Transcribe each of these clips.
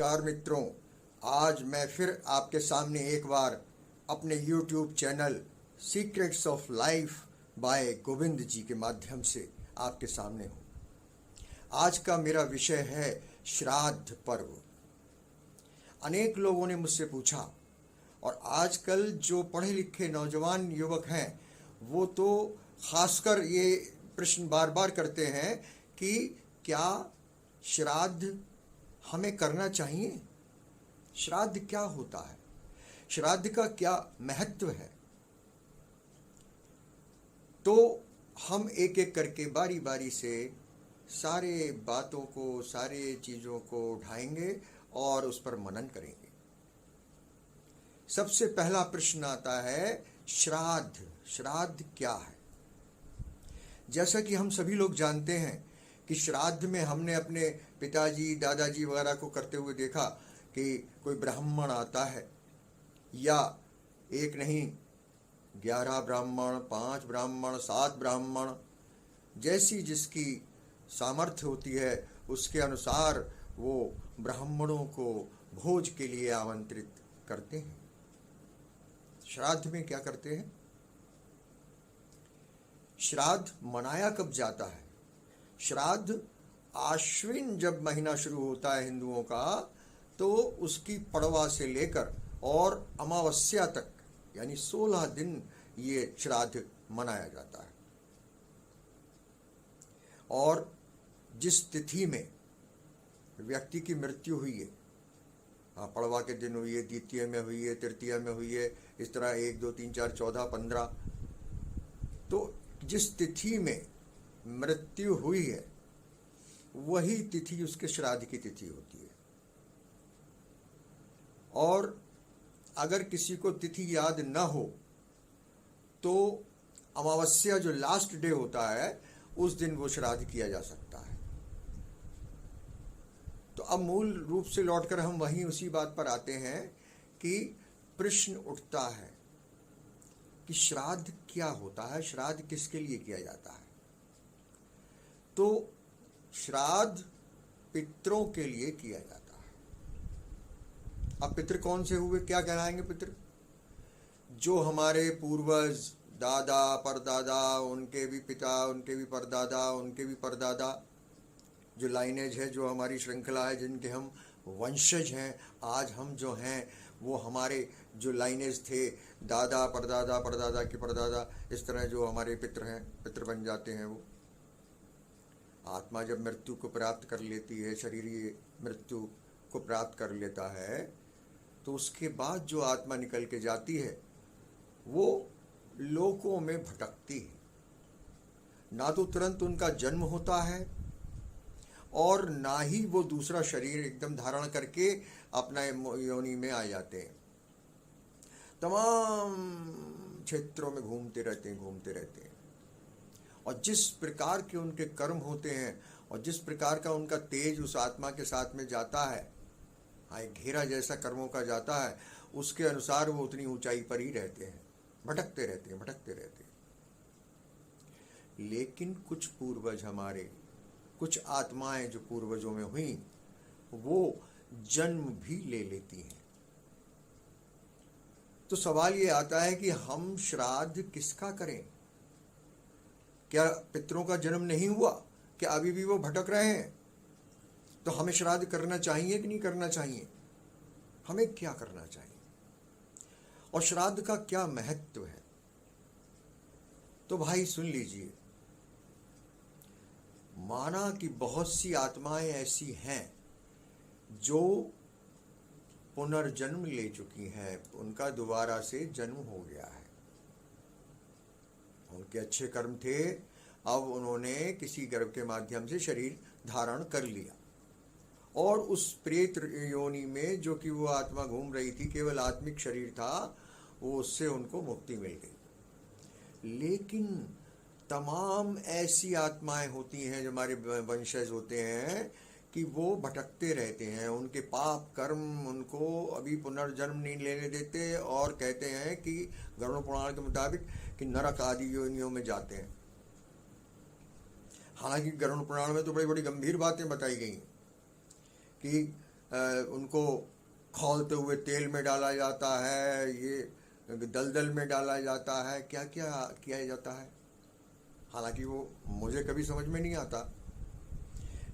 नमस्कार मित्रों, आज मैं फिर आपके सामने एक बार अपने YouTube channel secrets of life by Govind ji के माध्यम से आपके सामने हूँ। आज का मेरा विषय है श्राद्ध पर्व। अनेक लोगों ने मुझसे पूछा और आजकल जो पढ़े लिखे नौजवान युवक हैं वो तो खासकर ये प्रश्न बार बार करते हैं कि क्या श्राद्ध हमें करना चाहिए? श्राद्ध क्या होता है? श्राद्ध का क्या महत्व है? तो हम एक एक करके बारी बारी से सारे बातों को, सारे चीज़ों को उठाएंगे और उस पर मनन करेंगे। सबसे पहला प्रश्न आता है श्राद्ध। श्राद्ध क्या है? जैसा कि हम सभी लोग जानते हैं कि श्राद्ध में हमने अपने पिताजी, दादाजी वगैरह को करते हुए देखा कि कोई ब्राह्मण आता है, या एक नहीं 11 ब्राह्मण, 5 ब्राह्मण, 7 ब्राह्मण, जैसी जिसकी सामर्थ्य होती है उसके अनुसार वो ब्राह्मणों को भोज के लिए आमंत्रित करते हैं। श्राद्ध में क्या करते हैं? श्राद्ध मनाया कब जाता है? श्राद्ध आश्विन जब महीना शुरू होता है हिंदुओं का, तो उसकी पड़वा से लेकर और अमावस्या तक यानी 16 दिन ये श्राद्ध मनाया जाता है। और जिस तिथि में व्यक्ति की मृत्यु हुई है, पड़वा के दिन हुई है, द्वितीय में हुई है, तृतीय में हुई है, इस तरह 1, 2, 3, 4, 14, 15, तो जिस तिथि में मृत्यु हुई है वही तिथि उसके श्राद्ध की तिथि होती है। और अगर किसी को तिथि याद न हो तो अमावस्या जो लास्ट डे होता है उस दिन वो श्राद्ध किया जा सकता है। तो अब मूल रूप से लौटकर हम वहीं उसी बात पर आते हैं कि प्रश्न उठता है कि श्राद्ध क्या होता है, श्राद्ध किसके लिए किया जाता है? तो श्राद्ध पितरों के लिए किया जाता है। अब पितृ कौन से हुए? क्या कहलाएंगे पितृ? जो हमारे पूर्वज, दादा, परदादा, उनके भी पिता, उनके भी परदादा, उनके भी परदादा, जो लाइनेज है, जो हमारी श्रृंखला है, जिनके हम वंशज हैं, आज हम जो हैं वो हमारे जो लाइनेज थे, दादा, परदादा, परदादा के परदादा, इस तरह जो हमारे पितृ हैं, पितृ बन जाते हैं। वो आत्मा जब मृत्यु को प्राप्त कर लेती है, शरीरीय मृत्यु को प्राप्त कर लेता है, तो उसके बाद जो आत्मा निकल के जाती है वो लोकों में भटकती है। ना तो तुरंत उनका जन्म होता है और ना ही वो दूसरा शरीर एकदम धारण करके अपना योनि में आ जाते हैं। तमाम क्षेत्रों में घूमते रहते हैं। और जिस प्रकार के उनके कर्म होते हैं और जिस प्रकार का उनका तेज उस आत्मा के साथ में जाता है, एक घेरा जैसा कर्मों का जाता है, उसके अनुसार वो उतनी ऊंचाई पर ही रहते हैं, भटकते रहते हैं। लेकिन कुछ पूर्वज हमारे, कुछ आत्माएं जो पूर्वजों में हुई, वो जन्म भी ले लेती हैं। तो सवाल ये आता है कि हम श्राद्ध किसका करें? क्या पितरों का जन्म नहीं हुआ? क्या अभी भी वो भटक रहे हैं? तो हमें श्राद्ध करना चाहिए कि नहीं करना चाहिए? हमें क्या करना चाहिए? और श्राद्ध का क्या महत्व है? तो भाई सुन लीजिए, माना कि बहुत सी आत्माएं ऐसी हैं जो पुनर्जन्म ले चुकी हैं, उनका दोबारा से जन्म हो गया है, उनके अच्छे कर्म थे, अब उन्होंने किसी गर्भ के माध्यम से शरीर धारण कर लिया और उस प्रेत योनि में जो कि वो आत्मा घूम रही थी, केवल आत्मिक शरीर था, वो उससे उनको मुक्ति मिल गई। लेकिन तमाम ऐसी आत्माएं होती हैं जो हमारे वंशज होते हैं कि वो भटकते रहते हैं, उनके पाप कर्म उनको अभी पुनर्जन्म नहीं लेने देते और कहते हैं कि गरुड़ पुराण के मुताबिक कि नरक आदि योनियों में जाते हैं। हालांकि गरुड़ पुराण में तो बड़ी बड़ी गंभीर बातें बताई गई कि उनको खौलते हुए तेल में डाला जाता है, ये दलदल में डाला जाता है, क्या क्या किया जाता है। हालांकि वो मुझे कभी समझ में नहीं आता।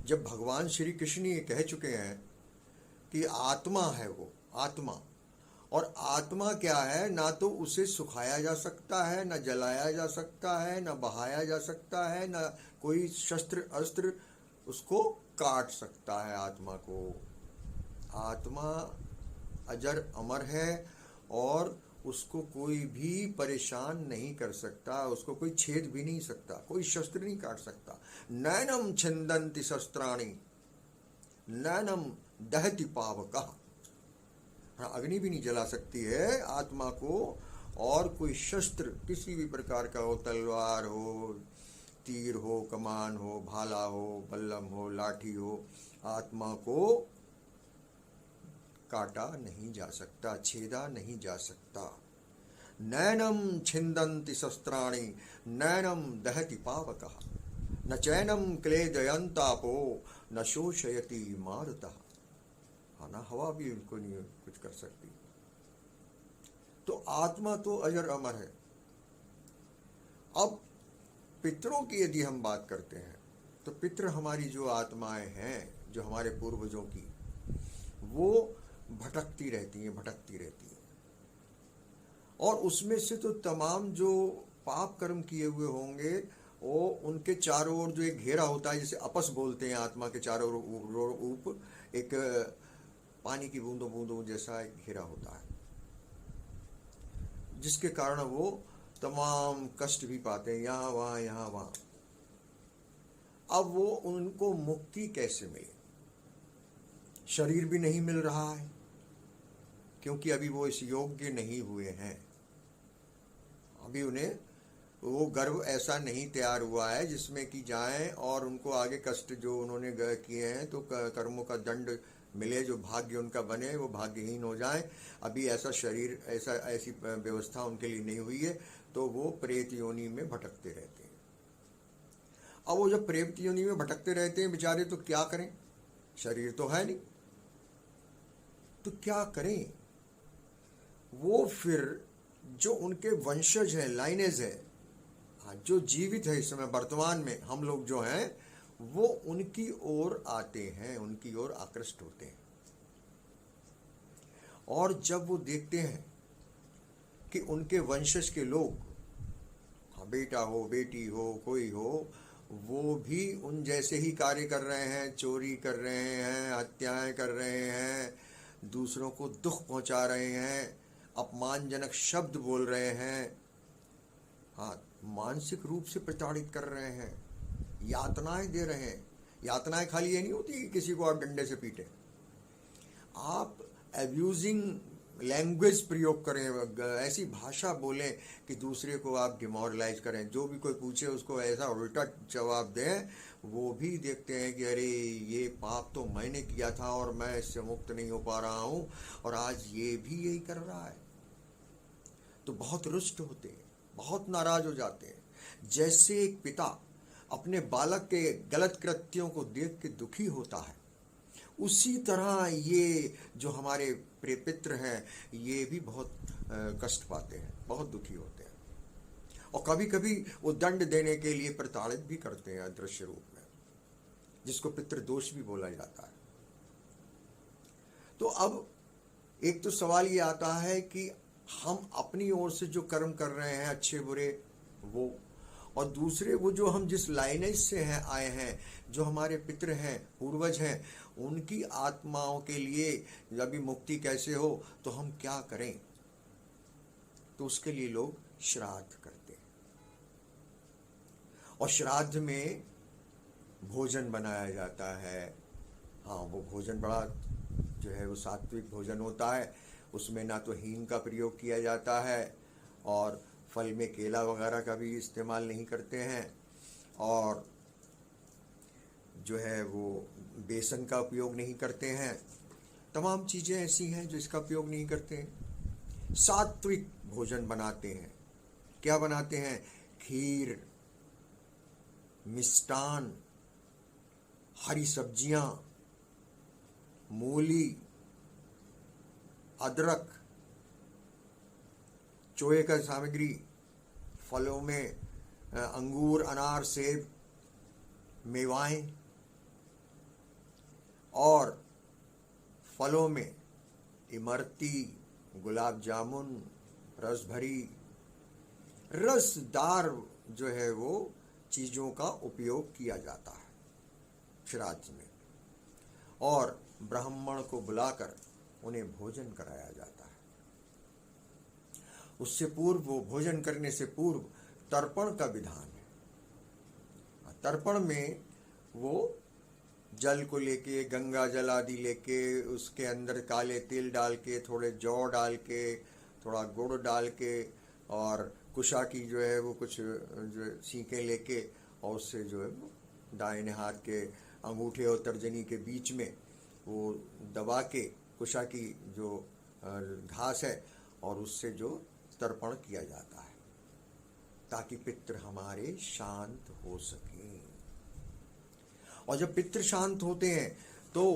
जब भगवान श्री कृष्ण ये कह चुके हैं कि आत्मा है वो आत्मा, और आत्मा क्या है, ना तो उसे सुखाया जा सकता है, ना जलाया जा सकता है, ना बहाया जा सकता है, ना कोई शस्त्र अस्त्र उसको काट सकता है आत्मा को। आत्मा अजर अमर है और उसको कोई भी परेशान नहीं कर सकता, उसको कोई छेद भी नहीं सकता, कोई शस्त्र नहीं काट सकता। नैनम छिंदन्ति शस्त्राणि नैनम दहति पावकः। अग्नि भी नहीं जला सकती है आत्मा को, और कोई शस्त्र किसी भी प्रकार का हो, तलवार हो, तीर हो, कमान हो, भाला हो, बल्लम हो, लाठी हो, आत्मा को काटा नहीं जा सकता, छेदा नहीं जा सकता। नैनम छिंदन्ति शस्त्राणि नैनम दहति पावकः न चैनम क्लेदयन्तापो न शोषयति मारुतः। हाँ ना, हवा भी उनको नहीं कुछ कर सकती। तो आत्मा तो अजर अमर है। अब पितरों की यदि हम बात करते हैं तो पितृ हमारी जो आत्माएं हैं, जो हमारे पूर्वजों की, वो भटकती रहती हैं, और उसमें से तो तमाम जो पाप कर्म किए हुए होंगे वो उनके चारों ओर जो एक घेरा होता है, जिसे अपस बोलते हैं, आत्मा के चारों ओर एक पानी की बूंदों बूंदों जैसा एक घेरा होता है, जिसके कारण वो तमाम कष्ट भी पाते हैं, यहाँ वहाँ यहाँ वहाँ। अब वो उनको मुक्ति कैसे मिले? शरीर भी नहीं मिल रहा है क्योंकि अभी वो इस योग्य नहीं हुए हैं। अभी उन्हें वो गर्भ ऐसा नहीं तैयार हुआ है जिसमें कि जाएं और उनको आगे कष्ट जो उन्होंने किए हैं तो कर्मों का दंड मिले, जो भाग्य उनका बने वो भाग्यहीन हो जाएं। अभी ऐसा शरीर, ऐसी व्यवस्था उनके लिए नहीं हुई है, तो वो प्रेत योनि में भटकते रहते हैं। अब वो जब प्रेत योनि में भटकते रहते हैं बेचारे, तो क्या करें? शरीर तो है नहीं, तो क्या करें? वो फिर जो उनके वंशज है, लाइनेज है, जो जीवित है इस समय वर्तमान में, हम लोग जो हैं वो उनकी ओर आते हैं, उनकी ओर आकृष्ट होते हैं। और जब वो देखते हैं कि उनके वंशज के लोग, बेटा हो, बेटी हो, कोई हो, वो भी उन जैसे ही कार्य कर रहे हैं, चोरी कर रहे हैं, हत्याएं कर रहे हैं, दूसरों को दुख पहुंचा रहे हैं, अपमानजनक शब्द बोल रहे हैं, हाँ, मानसिक रूप से प्रताड़ित कर रहे हैं, यातनाएं दे रहे हैं। यातनाएं खाली ये नहीं होती कि किसी को आप डंडे से पीटे, आप एब्यूजिंग लैंग्वेज प्रयोग करें, ऐसी भाषा बोलें कि दूसरे को आप डिमोरलाइज करें। जो भी कोई पूछे उसको ऐसा उल्टा जवाब दें, वो भी देखते हैं कि अरे ये पाप तो मैंने किया था और मैं इससे मुक्त नहीं हो पा रहा हूँ, और आज ये भी यही कर रहा है। तो बहुत रुष्ट होते हैं, बहुत नाराज हो जाते हैं। जैसे एक पिता अपने बालक के गलत कृत्यों को देख के दुखी होता है, उसी तरह ये जो हमारे पितृ हैं ये भी बहुत कष्ट पाते हैं, बहुत दुखी होते हैं, और कभी कभी वो दंड देने के लिए प्रताड़ित भी करते हैं अदृश्य रूप में, जिसको पितृदोष भी बोला जाता है। तो अब एक तो सवाल ये आता है कि हम अपनी ओर से जो कर्म कर रहे हैं अच्छे बुरे वो, और दूसरे वो जो हम जिस लाइनेज से हैं आए हैं, जो हमारे पितृ हैं, पूर्वज हैं, उनकी आत्माओं के लिए अभी मुक्ति कैसे हो, तो हम क्या करें? तो उसके लिए लोग श्राद्ध करते हैं, और श्राद्ध में भोजन बनाया जाता है। हाँ, वो भोजन बड़ा जो है वो सात्विक भोजन होता है, उसमें ना तो हींग का प्रयोग किया जाता है, और फल में केला वगैरह का भी इस्तेमाल नहीं करते हैं, और जो है वो बेसन का उपयोग नहीं करते हैं। तमाम चीज़ें ऐसी हैं जो इसका उपयोग नहीं करते हैं। सात्विक भोजन बनाते हैं। क्या बनाते हैं? खीर, मिष्टान, हरी सब्जियां, मूली, अदरक, चोए का सामग्री, फलों में अंगूर, अनार, सेब, मेवाएं, और फलों में इमरती, गुलाब जामुन, रस भरी, रसदार जो है वो चीज़ों का उपयोग किया जाता है श्राद्ध में, और ब्राह्मण को बुलाकर उन्हें भोजन कराया जाता है। उससे पूर्व, वो भोजन करने से पूर्व तर्पण का विधान है। तर्पण में वो जल को लेके, गंगा जल आदि लेके, उसके अंदर काले तिल डाल के, थोड़े जौ डाल के, थोड़ा गुड़ डाल के, और कुशा की जो है वो कुछ जो सीखें लेके, और उससे जो है दाहिने हाथ के अंगूठे और तर्जनी के बीच में वो दबा के कुशा की जो घास है, और उससे जो तर्पण किया जाता है, ताकि पितृ हमारे शांत हो सकें। और जब पितृ शांत होते हैं तो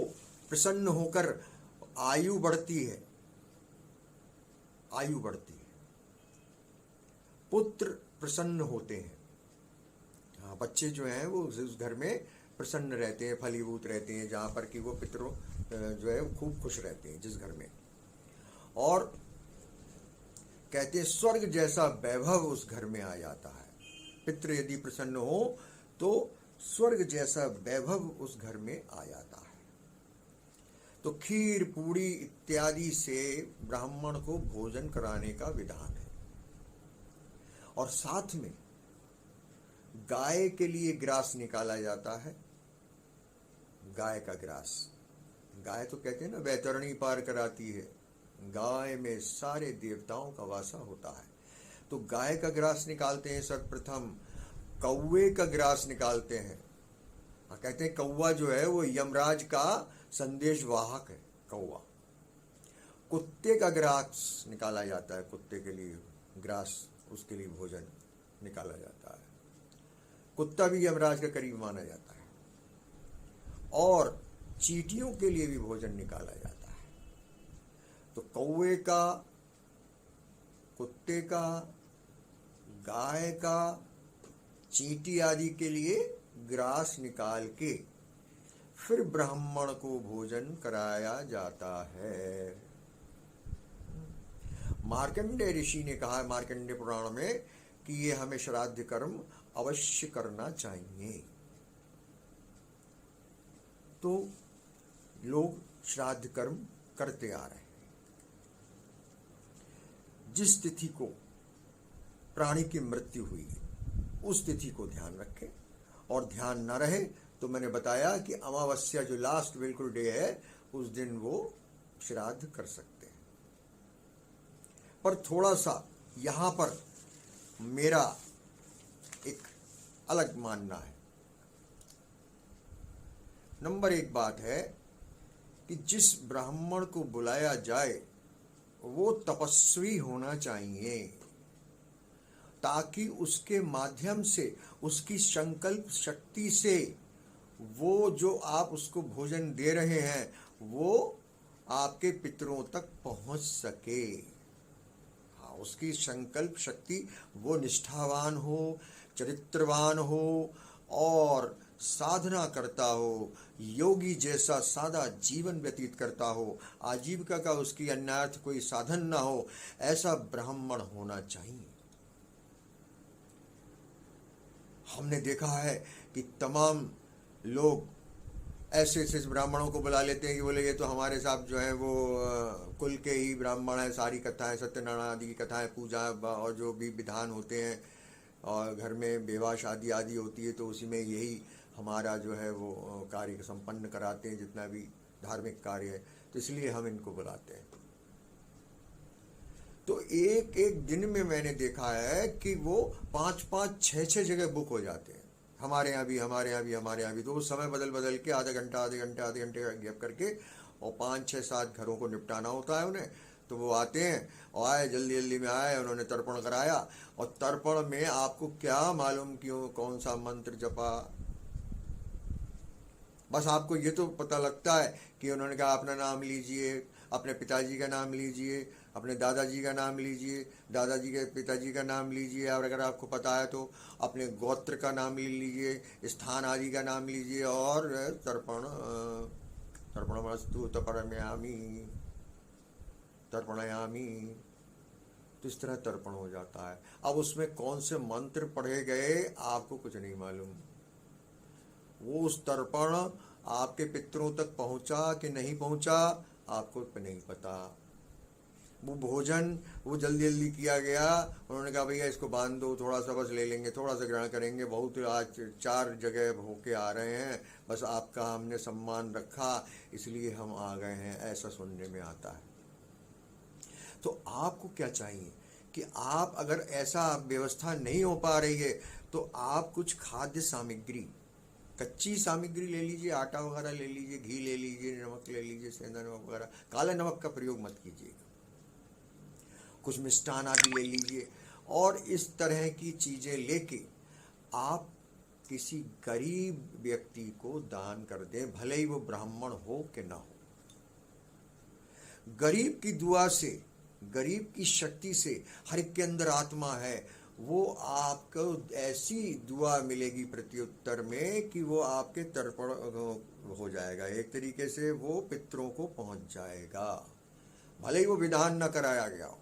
प्रसन्न होकर आयु बढ़ती है, आयु बढ़ती है, पुत्र प्रसन्न होते हैं। हाँ, बच्चे जो हैं वो उस घर में प्रसन्न रहते हैं, फलीभूत रहते हैं, जहाँ पर कि वो पितरों जो है खूब खुश रहते हैं जिस घर में। और कहते हैं स्वर्ग जैसा वैभव उस घर में आ जाता है। पितृ यदि प्रसन्न हो तो स्वर्ग जैसा वैभव उस घर में आ जाता है। तो खीर, पूड़ी इत्यादि से ब्राह्मण को भोजन कराने का विधान है। और साथ में गाय के लिए ग्रास निकाला जाता है। गाय का ग्रास, गाय तो कहते हैं ना वैतरणी पार कराती है, गाय में सारे देवताओं का वासा होता है। तो गाय का ग्रास निकालते हैं सर्वप्रथम, कौवे का ग्रास निकालते हैं। कहते हैं कौवा जो है वो यमराज का संदेश वाहक है, कौवा। कुत्ते का ग्रास निकाला जाता है, कुत्ते के लिए ग्रास, उसके लिए भोजन निकाला जाता है। कुत्ता भी यमराज के करीब माना जाता है। और चींटियों के लिए भी भोजन निकाला जाता है। तो कौवे का, कुत्ते का, गाय का, चींटी आदि के लिए ग्रास निकाल के फिर ब्राह्मण को भोजन कराया जाता है। मार्कंडेय ऋषि ने कहा है मार्कंडेय पुराण में कि ये हमें श्राद्ध कर्म अवश्य करना चाहिए। तो लोग श्राद्ध कर्म करते आ रहे हैं। जिस तिथि को प्राणी की मृत्यु हुई उस तिथि को ध्यान रखें, और ध्यान न रहे तो मैंने बताया कि अमावस्या जो लास्ट बिल्कुल डे है उस दिन वो श्राद्ध कर सकते हैं। पर थोड़ा सा यहाँ पर मेरा एक अलग मानना है। नंबर एक बात है कि जिस ब्राह्मण को बुलाया जाए वो तपस्वी होना चाहिए, ताकि उसके माध्यम से, उसकी संकल्प शक्ति से वो जो आप उसको भोजन दे रहे हैं वो आपके पितरों तक पहुंच सके। हाँ, उसकी संकल्प शक्ति, वो निष्ठावान हो, चरित्रवान हो, और साधना करता हो, योगी जैसा सादा जीवन व्यतीत करता हो, आजीविका का उसकी अन्यार्थ कोई साधन ना हो, ऐसा ब्राह्मण होना चाहिए। हमने देखा है कि तमाम लोग ऐसे ऐसे ब्राह्मणों को बुला लेते हैं कि बोले ये तो हमारे साहब जो है वो कुल के ही ब्राह्मण हैं, सारी कथाएं, सत्यनारायण आदि की कथाएं, पूजा और जो भी विधान होते हैं, और घर में विवाह शादी आदि होती है तो उसी में यही हमारा जो है वो कार्य संपन्न कराते हैं, जितना भी धार्मिक कार्य है, तो इसलिए हम इनको बुलाते हैं। तो एक एक दिन में मैंने देखा है कि वो 5-5, 6-6 जगह बुक हो जाते हैं। हमारे यहाँ भी, हमारे यहाँ भी, हमारे यहाँ भी। तो वो समय बदल बदल के आधे घंटे का गैप करके, और 5-6-7 घरों को निपटाना होता है उन्हें। तो वो आते हैं और आए, जल्दी जल्दी में आए, उन्होंने तर्पण कराया। और तर्पण में आपको क्या मालूम क्यों कौन सा मंत्र जपा, बस आपको ये तो पता लगता है कि उन्होंने कहा अपना नाम लीजिए, अपने पिताजी का नाम लीजिए, अपने दादाजी का नाम लीजिए, दादाजी के पिताजी का नाम लीजिए, और अगर आपको पता है तो अपने गोत्र का नाम ले लीजिए, स्थान आदि का नाम लीजिए, और तर्पणमस्तु तर्पणयामि तर्पणयामि, तो इस तरह तर्पण हो जाता है। अब उसमें कौन से मंत्र पढ़े गए आपको कुछ नहीं मालूम। वो उस तर्पण आपके पितरों तक पहुंचा कि नहीं पहुंचा आपको नहीं पता। वो भोजन वो जल्दी जल्दी किया गया, उन्होंने कहा भैया इसको बांध दो, थोड़ा सा बस ले लेंगे, थोड़ा सा ग्रहण करेंगे, बहुत आज 4 जगह होके आ रहे हैं, बस आपका हमने सम्मान रखा इसलिए हम आ गए हैं, ऐसा सुनने में आता है। तो आपको क्या चाहिए कि आप अगर ऐसा व्यवस्था नहीं हो पा रही है तो आप कुछ खाद्य सामग्री, कच्ची सामग्री ले लीजिए, आटा वगैरह ले लीजिए, घी ले लीजिए, नमक ले लीजिए, सेंधा नमक वगैरह, काले नमक का प्रयोग मत कीजिएगा, कुछ मिष्ठान आदि ले लीजिए, और इस तरह की चीज़ें लेके आप किसी गरीब व्यक्ति को दान कर दें, भले ही वो ब्राह्मण हो कि ना हो। गरीब की दुआ से, गरीब की शक्ति से, हर एक के अंदर आत्मा है, वो आपको ऐसी दुआ मिलेगी प्रत्युत्तर में कि वो आपके तर्पण हो जाएगा, एक तरीके से वो पितरों को पहुंच जाएगा, भले ही वो विधान न कराया गया हो।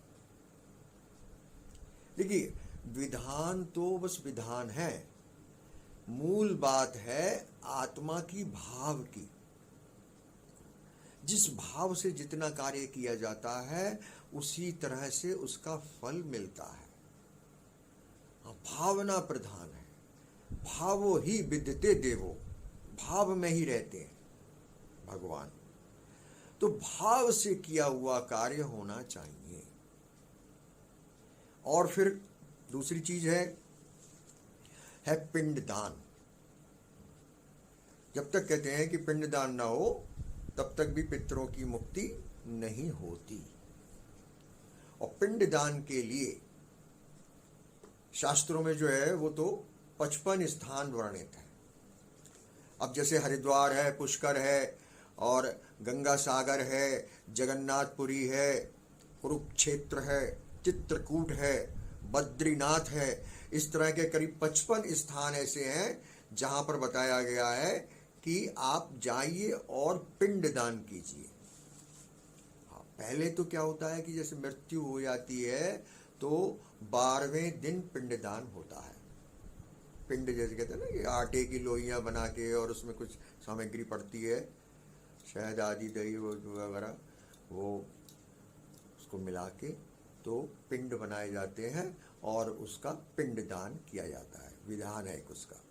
देखिए, विधान तो बस विधान है, मूल बात है आत्मा की, भाव की। जिस भाव से जितना कार्य किया जाता है उसी तरह से उसका फल मिलता है। भावना प्रधान है, भावो ही विद्यते देवो, भाव में ही रहते हैं भगवान। तो भाव से किया हुआ कार्य होना चाहिए। और फिर दूसरी चीज है पिंडदान। जब तक कहते हैं कि पिंडदान ना हो तब तक भी पितरों की मुक्ति नहीं होती। और पिंडदान के लिए शास्त्रों में जो है वो तो 55 स्थान वर्णित है। अब जैसे हरिद्वार है, पुष्कर है, और गंगा सागर है, जगन्नाथपुरी है, कुरुक्षेत्र है, चित्रकूट है, बद्रीनाथ है, इस तरह के करीब 55 स्थान ऐसे हैं जहां पर बताया गया है कि आप जाइए और पिंडदान कीजिए। हाँ, पहले तो क्या होता है कि जैसे मृत्यु हो जाती है तो 12वें दिन पिंडदान होता है। पिंड जैसे कहते हैं ना, कि आटे की लोइयां बना के और उसमें कुछ सामग्री पड़ती है, शहद आदि, दही वगैरह, वो उसको मिला के तो पिंड बनाए जाते हैं और उसका पिंडदान किया जाता है, विधान है एक उसका।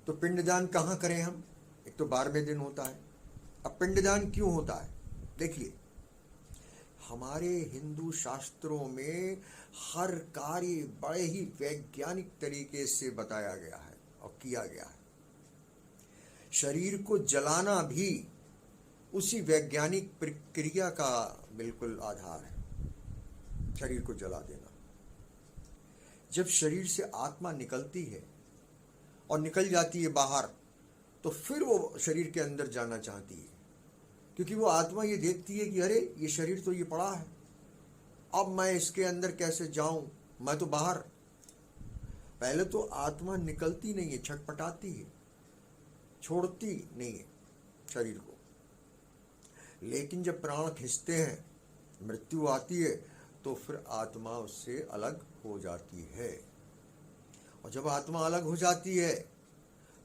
तो पिंडदान कहाँ करें हम? एक तो 12वें दिन होता है। अब पिंडदान क्यों होता है? देखिए, हमारे हिंदू शास्त्रों में हर कार्य बड़े ही वैज्ञानिक तरीके से बताया गया है और किया गया है। शरीर को जलाना भी उसी वैज्ञानिक प्रक्रिया का बिल्कुल आधार है, शरीर को जला देना। जब शरीर से आत्मा निकलती है और निकल जाती है बाहर, तो फिर वो शरीर के अंदर जाना चाहती है, क्योंकि वो आत्मा ये देखती है कि अरे ये शरीर तो ये पड़ा है, अब मैं इसके अंदर कैसे जाऊं, मैं तो बाहर। पहले तो आत्मा निकलती नहीं है, छटपटाती है, छोड़ती नहीं है शरीर को। लेकिन जब प्राण खिंचते हैं, मृत्यु आती है, तो फिर आत्मा उससे अलग हो जाती है। और जब आत्मा अलग हो जाती है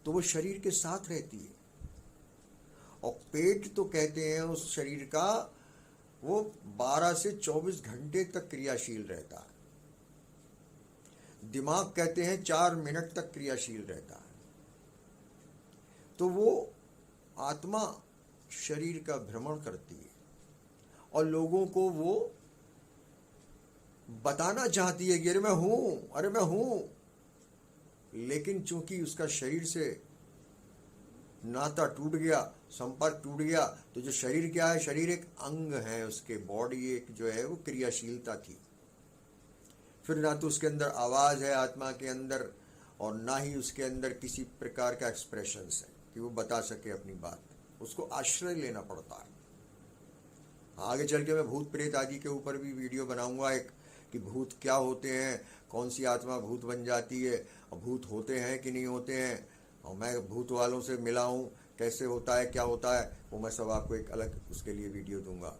तो वो शरीर के साथ रहती है। और पेट तो कहते हैं उस शरीर का, वो 12 से 24 घंटे तक क्रियाशील रहता है। दिमाग कहते हैं 4 मिनट तक क्रियाशील रहता है। तो वो आत्मा शरीर का भ्रमण करती है और लोगों को वो बताना चाहती है कि अरे मैं हूं, अरे मैं हूं। लेकिन चूंकि उसका शरीर से नाता टूट गया, संपर्क टूट गया, तो जो शरीर क्या है, शरीर एक अंग है, उसके बॉडी एक जो है वो क्रियाशीलता थी। फिर ना तो उसके अंदर आवाज है आत्मा के अंदर, और ना ही उसके अंदर किसी प्रकार का एक्सप्रेशंस है। कि वो बता सके अपनी बात, उसको आश्रय लेना पड़ता है। आगे चल के मैं भूत प्रेत आदि के ऊपर भी वीडियो बनाऊंगा एक, कि भूत क्या होते हैं, कौन सी आत्मा भूत बन जाती है, और भूत होते हैं कि नहीं होते हैं, और मैं भूत वालों से मिला हूँ, कैसे होता है, क्या होता है, वो मैं सब आपको एक अलग उसके लिए वीडियो दूंगा।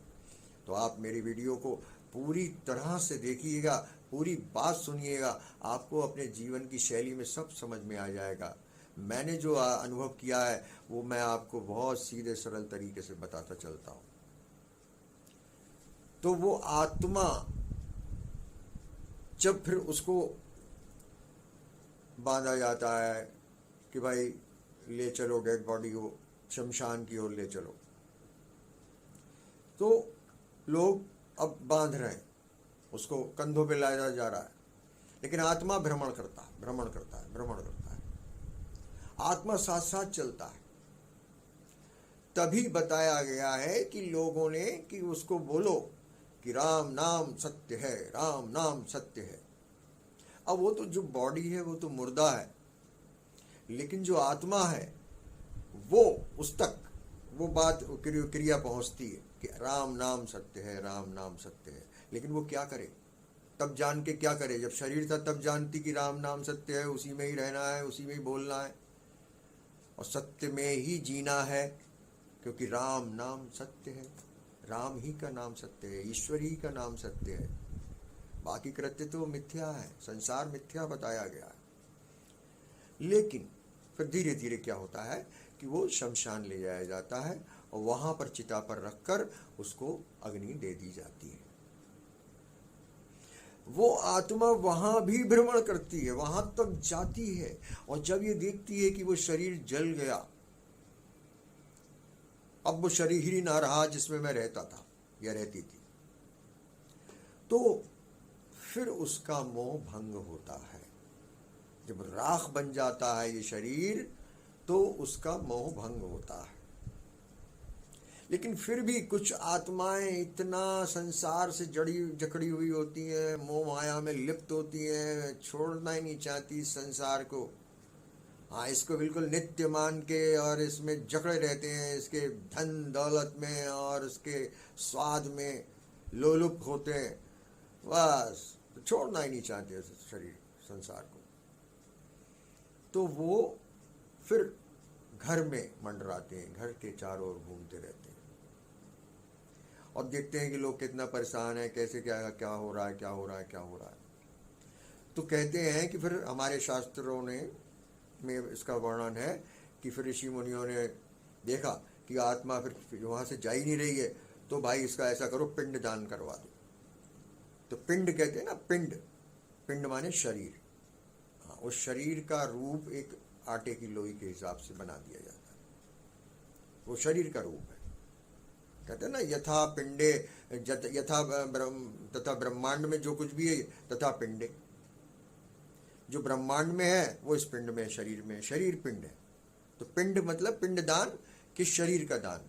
तो आप मेरी वीडियो को पूरी तरह से देखिएगा, पूरी बात सुनिएगा, आपको अपने जीवन की शैली में सब समझ में आ जाएगा। मैंने जो अनुभव किया है वो मैं आपको बहुत सीधे सरल तरीके से बताता चलता हूँ। तो वो आत्मा जब फिर उसको बांधा जाता है कि भाई ले चलो डेड बॉडी को शमशान की ओर ले चलो, तो लोग अब बांध रहे हैं, उसको कंधों पे लाया जा रहा है, लेकिन आत्मा भ्रमण करता है, भ्रमण करता है, भ्रमण करता है, आत्मा साथ साथ चलता है। तभी बताया गया है कि लोगों ने कि उसको बोलो कि राम नाम सत्य है, राम नाम सत्य है। अब वो तो जो बॉडी है वो तो मुर्दा है, लेकिन जो आत्मा है वो उस तक वो बात क्रिया पहुंचती है कि राम नाम सत्य है, राम नाम सत्य है। लेकिन वो क्या करे, तब जान के क्या करे, जब शरीर था तब जानती कि राम नाम सत्य है, उसी में ही रहना है, उसी में ही बोलना है और सत्य में ही जीना है, क्योंकि राम नाम सत्य है, राम ही का नाम सत्य है, ईश्वर ही का नाम सत्य है। बाकी कृत्य तो मिथ्या है, संसार मिथ्या बताया गया है। लेकिन फिर धीरे धीरे क्या होता है कि वो शमशान ले जाया जाता है और वहां पर चिता पर रखकर उसको अग्नि दे दी जाती है। वो आत्मा वहां भी भ्रमण करती है, वहां तक जाती है, और जब ये देखती है कि वो शरीर जल गया, अब वो शरीर ही ना रहा जिसमें मैं रहता था या रहती थी, तो फिर उसका मोह भंग होता है। जब राख बन जाता है ये शरीर तो उसका मोह भंग होता है। लेकिन फिर भी कुछ आत्माएं इतना संसार से जकड़ी हुई होती हैं, मोह माया में लिप्त होती हैं, छोड़ना ही नहीं चाहती इस संसार को। हाँ, इसको बिल्कुल नित्य मान के और इसमें जकड़े रहते हैं, इसके धन दौलत में और उसके स्वाद में लोलुप होते हैं, बस छोड़ना ही नहीं चाहते इस शरीर संसार को। तो वो फिर घर में मंडराते हैं, घर के चारों ओर घूमते रहते हैं और देखते हैं कि लोग कितना परेशान है, कैसे क्या क्या हो रहा है, क्या हो रहा है, क्या हो रहा है। तो कहते हैं कि फिर हमारे शास्त्रों ने में इसका वर्णन है कि फिर ऋषि मुनियों ने देखा कि आत्मा फिर वहाँ से जा ही नहीं रही है, तो भाई इसका ऐसा करो, पिंड दान करवा दो। तो पिंड कहते हैं ना, पिंड, पिंड माने शरीर। हाँ, उस शरीर का रूप एक आटे की लोई के हिसाब से बना दिया जाता है, वो शरीर का रूप है। कहते हैं ना, यथा पिंडे यथा तथा ब्रह्मांड में जो कुछ भी है तथा पिंडे, जो ब्रह्मांड में है वो इस पिंड में, शरीर में, शरीर पिंड है। तो पिंड मतलब पिंड दान, किस शरीर का दान,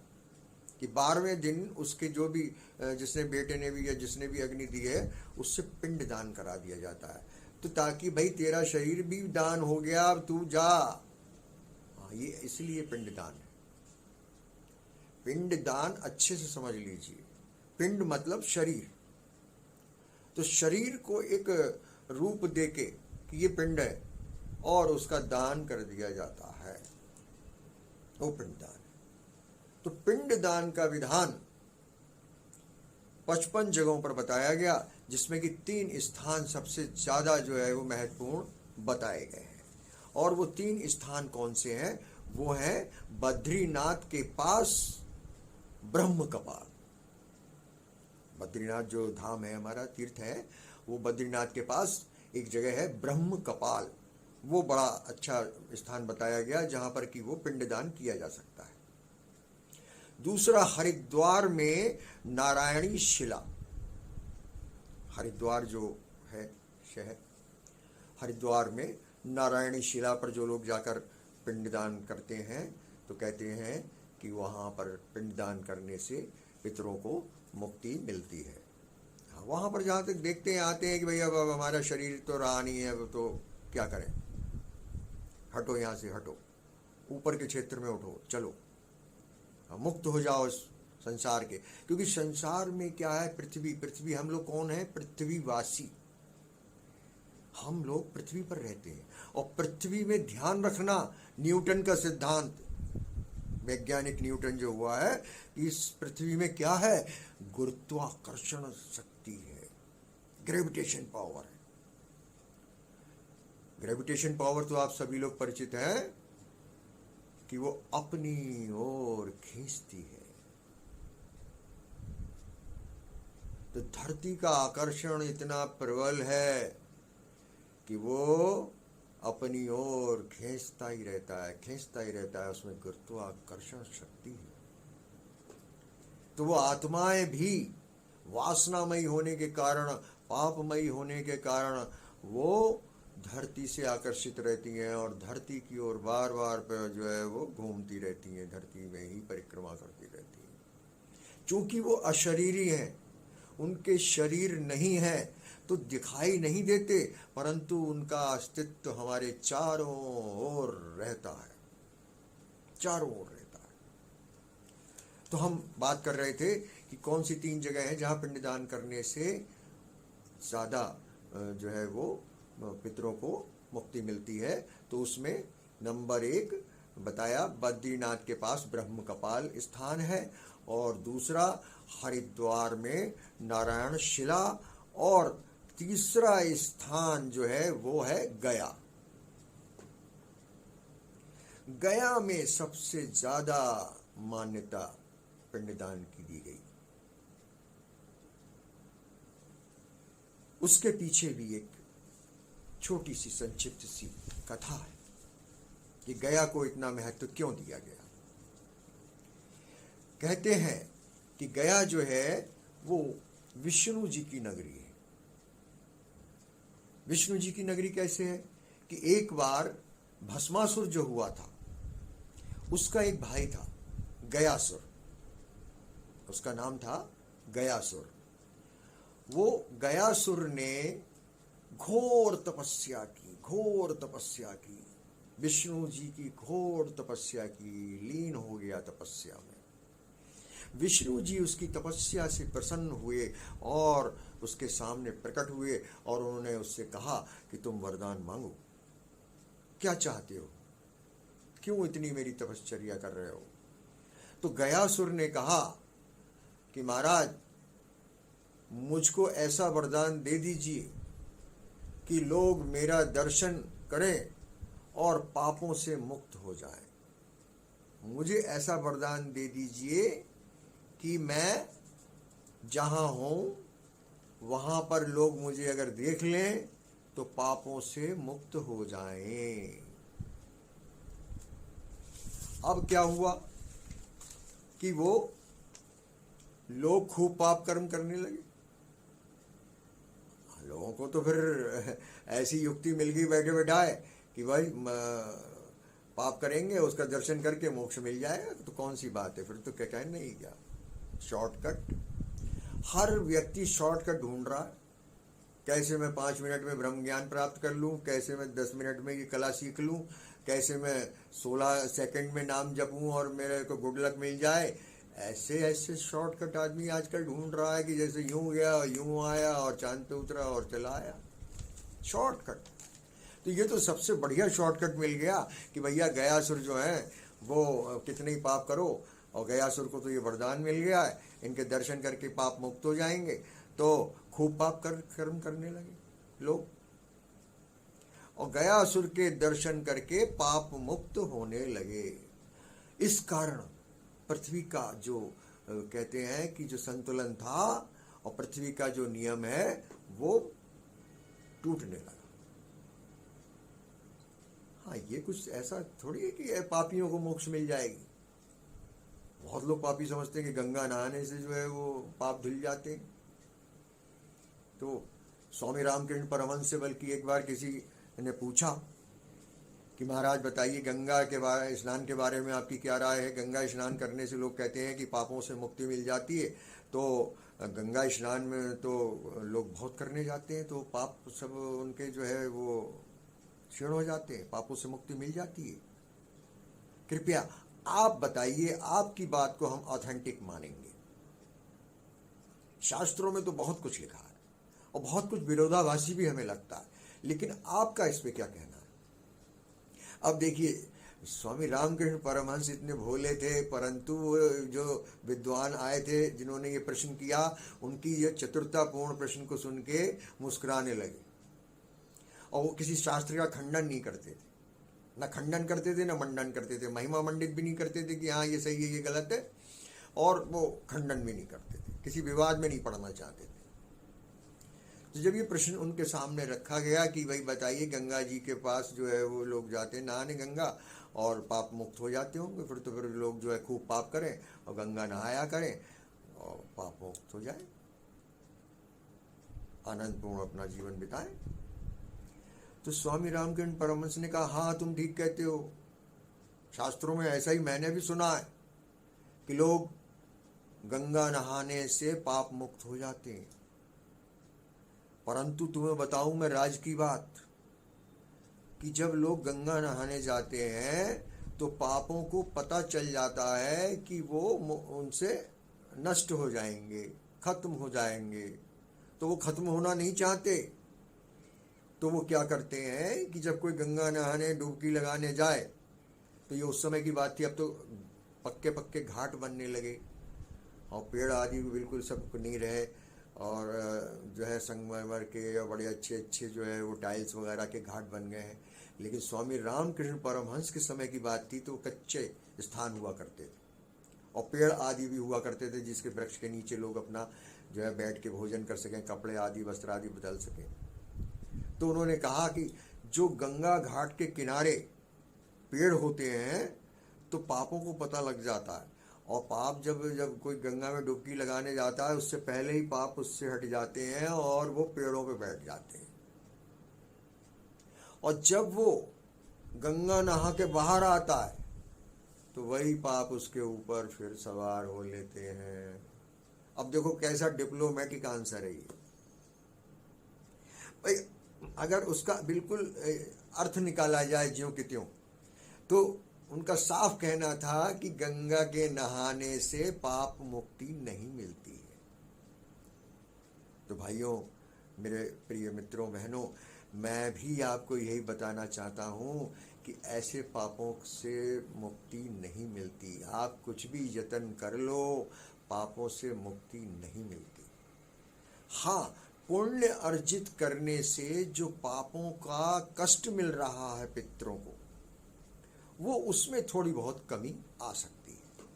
कि 12वें दिन उसके जो भी जिसने बेटे ने भी या जिसने भी अग्नि दी है उससे पिंड दान करा दिया जाता है। तो ताकि भाई तेरा शरीर भी दान हो गया, अब तू जा। हाँ, ये इसलिए पिंड दान है। पिंड दान अच्छे से समझ लीजिए, पिंड मतलब शरीर। तो शरीर को एक रूप देके कि ये पिंड है और उसका दान कर दिया जाता है, वो पिंड दान। तो पिंड दान का विधान 55 जगहों पर बताया गया, जिसमें कि 3 स्थान सबसे ज्यादा जो है वो महत्वपूर्ण बताए गए हैं। और वो 3 स्थान कौन से हैं? वो है बद्रीनाथ के पास ब्रह्म कपाल। बद्रीनाथ जो धाम है हमारा, तीर्थ है, वो बद्रीनाथ के पास एक जगह है ब्रह्म कपाल। वो बड़ा अच्छा स्थान बताया गया जहां पर कि वो पिंडदान किया जा सकता है। दूसरा, हरिद्वार में नारायणी शिला, हरिद्वार जो है शहर, हरिद्वार में नारायणी शिला पर जो लोग जाकर पिंडदान करते हैं तो कहते हैं कि वहाँ पर पिंडदान करने से पितरों को मुक्ति मिलती है। वहाँ पर जहाँ तक देखते हैं आते हैं कि भैया अब हमारा शरीर तो रहा नहीं है, अब तो क्या करें, हटो यहाँ से हटो, ऊपर के क्षेत्र में उठो, चलो मुक्त हो जाओ इस संसार के। क्योंकि संसार में क्या है, पृथ्वी, पृथ्वी हम लोग कौन है, पृथ्वीवासी, हम लोग पृथ्वी पर रहते हैं। और पृथ्वी में ध्यान रखना, न्यूटन का सिद्धांत, वैज्ञानिक न्यूटन जो हुआ है, इस पृथ्वी में क्या है, गुरुत्वाकर्षण शक्ति है, ग्रेविटेशन पावर है। ग्रेविटेशन पावर तो आप सभी लोग परिचित हैं कि वो अपनी ओर खींचती है। तो धरती का आकर्षण इतना प्रबल है कि वो अपनी ओर खींचता ही रहता है, खींचता ही रहता है, उसमें गुरुत्वाकर्षण शक्ति है। तो वो आत्माएं भी वासनामयी होने के कारण, पापमयी होने के कारण वो धरती से आकर्षित रहती हैं और धरती की ओर बार बार जो है वो घूमती रहती हैं, धरती में ही परिक्रमा करती रहती हैं। क्योंकि वो अशरीरी हैं, उनके शरीर नहीं है तो दिखाई नहीं देते, परंतु उनका अस्तित्व हमारे चारों ओर रहता है, चारों ओर रहता है। तो हम बात कर रहे थे कि कौन सी 3 जगह हैं जहां पिंडदान करने से ज़्यादा जो है वो पितरों को मुक्ति मिलती है। तो उसमें नंबर 1 बताया, बद्रीनाथ के पास ब्रह्म कपाल स्थान है, और दूसरा हरिद्वार में नारायण शिला, और तीसरा स्थान जो है वो है गया। गया में सबसे ज्यादा मान्यता पिंडदान की दी गई। उसके पीछे भी एक छोटी सी संक्षिप्त सी कथा है कि गया को इतना महत्व क्यों दिया गया। कहते हैं कि गया जो है वो विष्णु जी की नगरी है। विष्णु जी की नगरी कैसे है कि एक बार भस्मासुर जो हुआ था, उसका एक भाई था गयासुर, उसका नाम था गयासुर। वो गयासुर ने घोर तपस्या की, घोर तपस्या की, विष्णु जी की घोर तपस्या की, लीन हो गया तपस्या में। विष्णु जी उसकी तपस्या से प्रसन्न हुए और उसके सामने प्रकट हुए और उन्होंने उससे कहा कि तुम वरदान मांगो, क्या चाहते हो, क्यों इतनी मेरी तपश्चर्या कर रहे हो। तो गयासुर ने कहा कि महाराज, मुझको ऐसा वरदान दे दीजिए कि लोग मेरा दर्शन करें और पापों से मुक्त हो जाएं। मुझे ऐसा वरदान दे दीजिए कि मैं जहां हूं वहां पर लोग मुझे अगर देख लें तो पापों से मुक्त हो जाएं। अब क्या हुआ कि वो लोग खूब पाप कर्म करने लगे। लोगों को तो फिर ऐसी युक्ति मिल गई बैठे बैठाए कि भाई पाप करेंगे उसका दर्शन करके मोक्ष मिल जाएगा, तो कौन सी बात है, फिर तो क्या कहना ही क्या, शॉर्टकट। हर व्यक्ति शॉर्टकट ढूंढ रहा है, कैसे मैं 5 मिनट में ब्रह्म ज्ञान प्राप्त कर लूं, कैसे मैं 10 मिनट में ये कला सीख लूं, कैसे मैं 16 सेकंड में नाम जपूं और मेरे को गुड लक मिल जाए। ऐसे ऐसे शॉर्टकट आदमी आजकल ढूंढ रहा है कि जैसे यूं गया यूं आया और चांद पे उतरा और चला आया, शॉर्टकट। तो ये तो सबसे बढ़िया शॉर्टकट मिल गया कि भैया गयासुर जो है वो कितने ही पाप करो, और गयासुर को तो ये वरदान मिल गया है, इनके दर्शन करके पाप मुक्त हो जाएंगे। तो खूब पाप कर्म करने लगे लोग, और गयासुर के दर्शन करके पाप मुक्त होने लगे। इस कारण पृथ्वी का जो कहते हैं कि जो संतुलन था और पृथ्वी का जो नियम है वो टूटने लगा। हाँ, ये कुछ ऐसा थोड़ी है कि पापियों को मोक्ष मिल जाएगी। बहुत लोग पापी समझते हैं कि गंगा नहाने से जो है वो पाप धुल जाते हैं। तो स्वामी रामकृष्ण परमहंस से बल्कि एक बार किसी ने पूछा कि महाराज बताइए गंगा के बारे स्नान के बारे में आपकी क्या राय है। गंगा स्नान करने से लोग कहते हैं कि पापों से मुक्ति मिल जाती है, तो गंगा स्नान में तो लोग बहुत करने जाते हैं, तो पाप सब उनके जो है वो क्षीण हो जाते हैं, पापों से मुक्ति मिल जाती है। कृपया आप बताइए, आपकी बात को हम ऑथेंटिक मानेंगे। शास्त्रों में तो बहुत कुछ लिखा है और बहुत कुछ विरोधाभासी भी हमें लगता है, लेकिन आपका इस पे क्या कहना है? अब देखिए, स्वामी रामकृष्ण परमहंस इतने भोले थे, परंतु जो विद्वान आए थे जिन्होंने ये प्रश्न किया, उनकी ये चतुरतापूर्ण प्रश्न को सुन के मुस्कुराने लगे, और वो किसी शास्त्र का खंडन नहीं करते थे, न खंडन करते थे न मंडन करते थे, महिमा मंडित भी नहीं करते थे कि हाँ ये सही है ये गलत है, और वो खंडन भी नहीं करते थे, किसी विवाद में नहीं पड़ना चाहते थे। तो जब ये प्रश्न उनके सामने रखा गया कि भाई बताइए, गंगा जी के पास जो है वो लोग जाते हैं नहाने गंगा और पाप मुक्त हो जाते होंगे, फिर तो फिर लोग जो है खूब पाप करें और गंगा नहाया करें और पाप मुक्त हो जाए, आनंदपूर्ण अपना जीवन बिताएं। तो स्वामी रामकृष्ण परमहंस ने कहा, हाँ तुम ठीक कहते हो, शास्त्रों में ऐसा ही मैंने भी सुना है कि लोग गंगा नहाने से पाप मुक्त हो जाते हैं, परंतु तुम्हें बताऊं मैं राज की बात कि जब लोग गंगा नहाने जाते हैं तो पापों को पता चल जाता है कि वो उनसे नष्ट हो जाएंगे, खत्म हो जाएंगे, तो वो खत्म होना नहीं चाहते। तो वो क्या करते हैं कि जब कोई गंगा नहाने डुबकी लगाने जाए, तो ये उस समय की बात थी, अब तो पक्के पक्के घाट बनने लगे और पेड़ आदि भी बिल्कुल सब नहीं रहे, और जो है संगमरमर के और बड़े अच्छे अच्छे जो है वो टाइल्स वगैरह के घाट बन गए हैं। लेकिन स्वामी रामकृष्ण परमहंस के समय की बात थी तो कच्चे स्थान हुआ करते थे और पेड़ आदि भी हुआ करते थे, जिसके वृक्ष के नीचे लोग अपना जो है बैठ के भोजन कर सकें, कपड़े आदि वस्त्र आदि बदल सकें। तो उन्होंने कहा कि जो गंगा घाट के किनारे पेड़ होते हैं तो पापों को पता लग जाता है, और पाप जब कोई गंगा में डुबकी लगाने जाता है उससे पहले ही पाप उससे हट जाते हैं और वो पेड़ों पे बैठ जाते हैं, और जब वो गंगा नहा के बाहर आता है तो वही पाप उसके ऊपर फिर सवार हो लेते हैं। अब देखो कैसा डिप्लोमेटिक आंसर है ये भाई। अगर उसका बिल्कुल अर्थ निकाला जाए ज्यों कि त्यों, तो उनका साफ कहना था कि गंगा के नहाने से पाप मुक्ति नहीं मिलती है। तो भाइयों, मेरे प्रिय मित्रों बहनों, मैं भी आपको यही बताना चाहता हूँ कि ऐसे पापों से मुक्ति नहीं मिलती। आप कुछ भी यत्न कर लो, पापों से मुक्ति नहीं मिलती। हाँ, पुण्य अर्जित करने से जो पापों का कष्ट मिल रहा है पितरों को, वो उसमें थोड़ी बहुत कमी आ सकती है।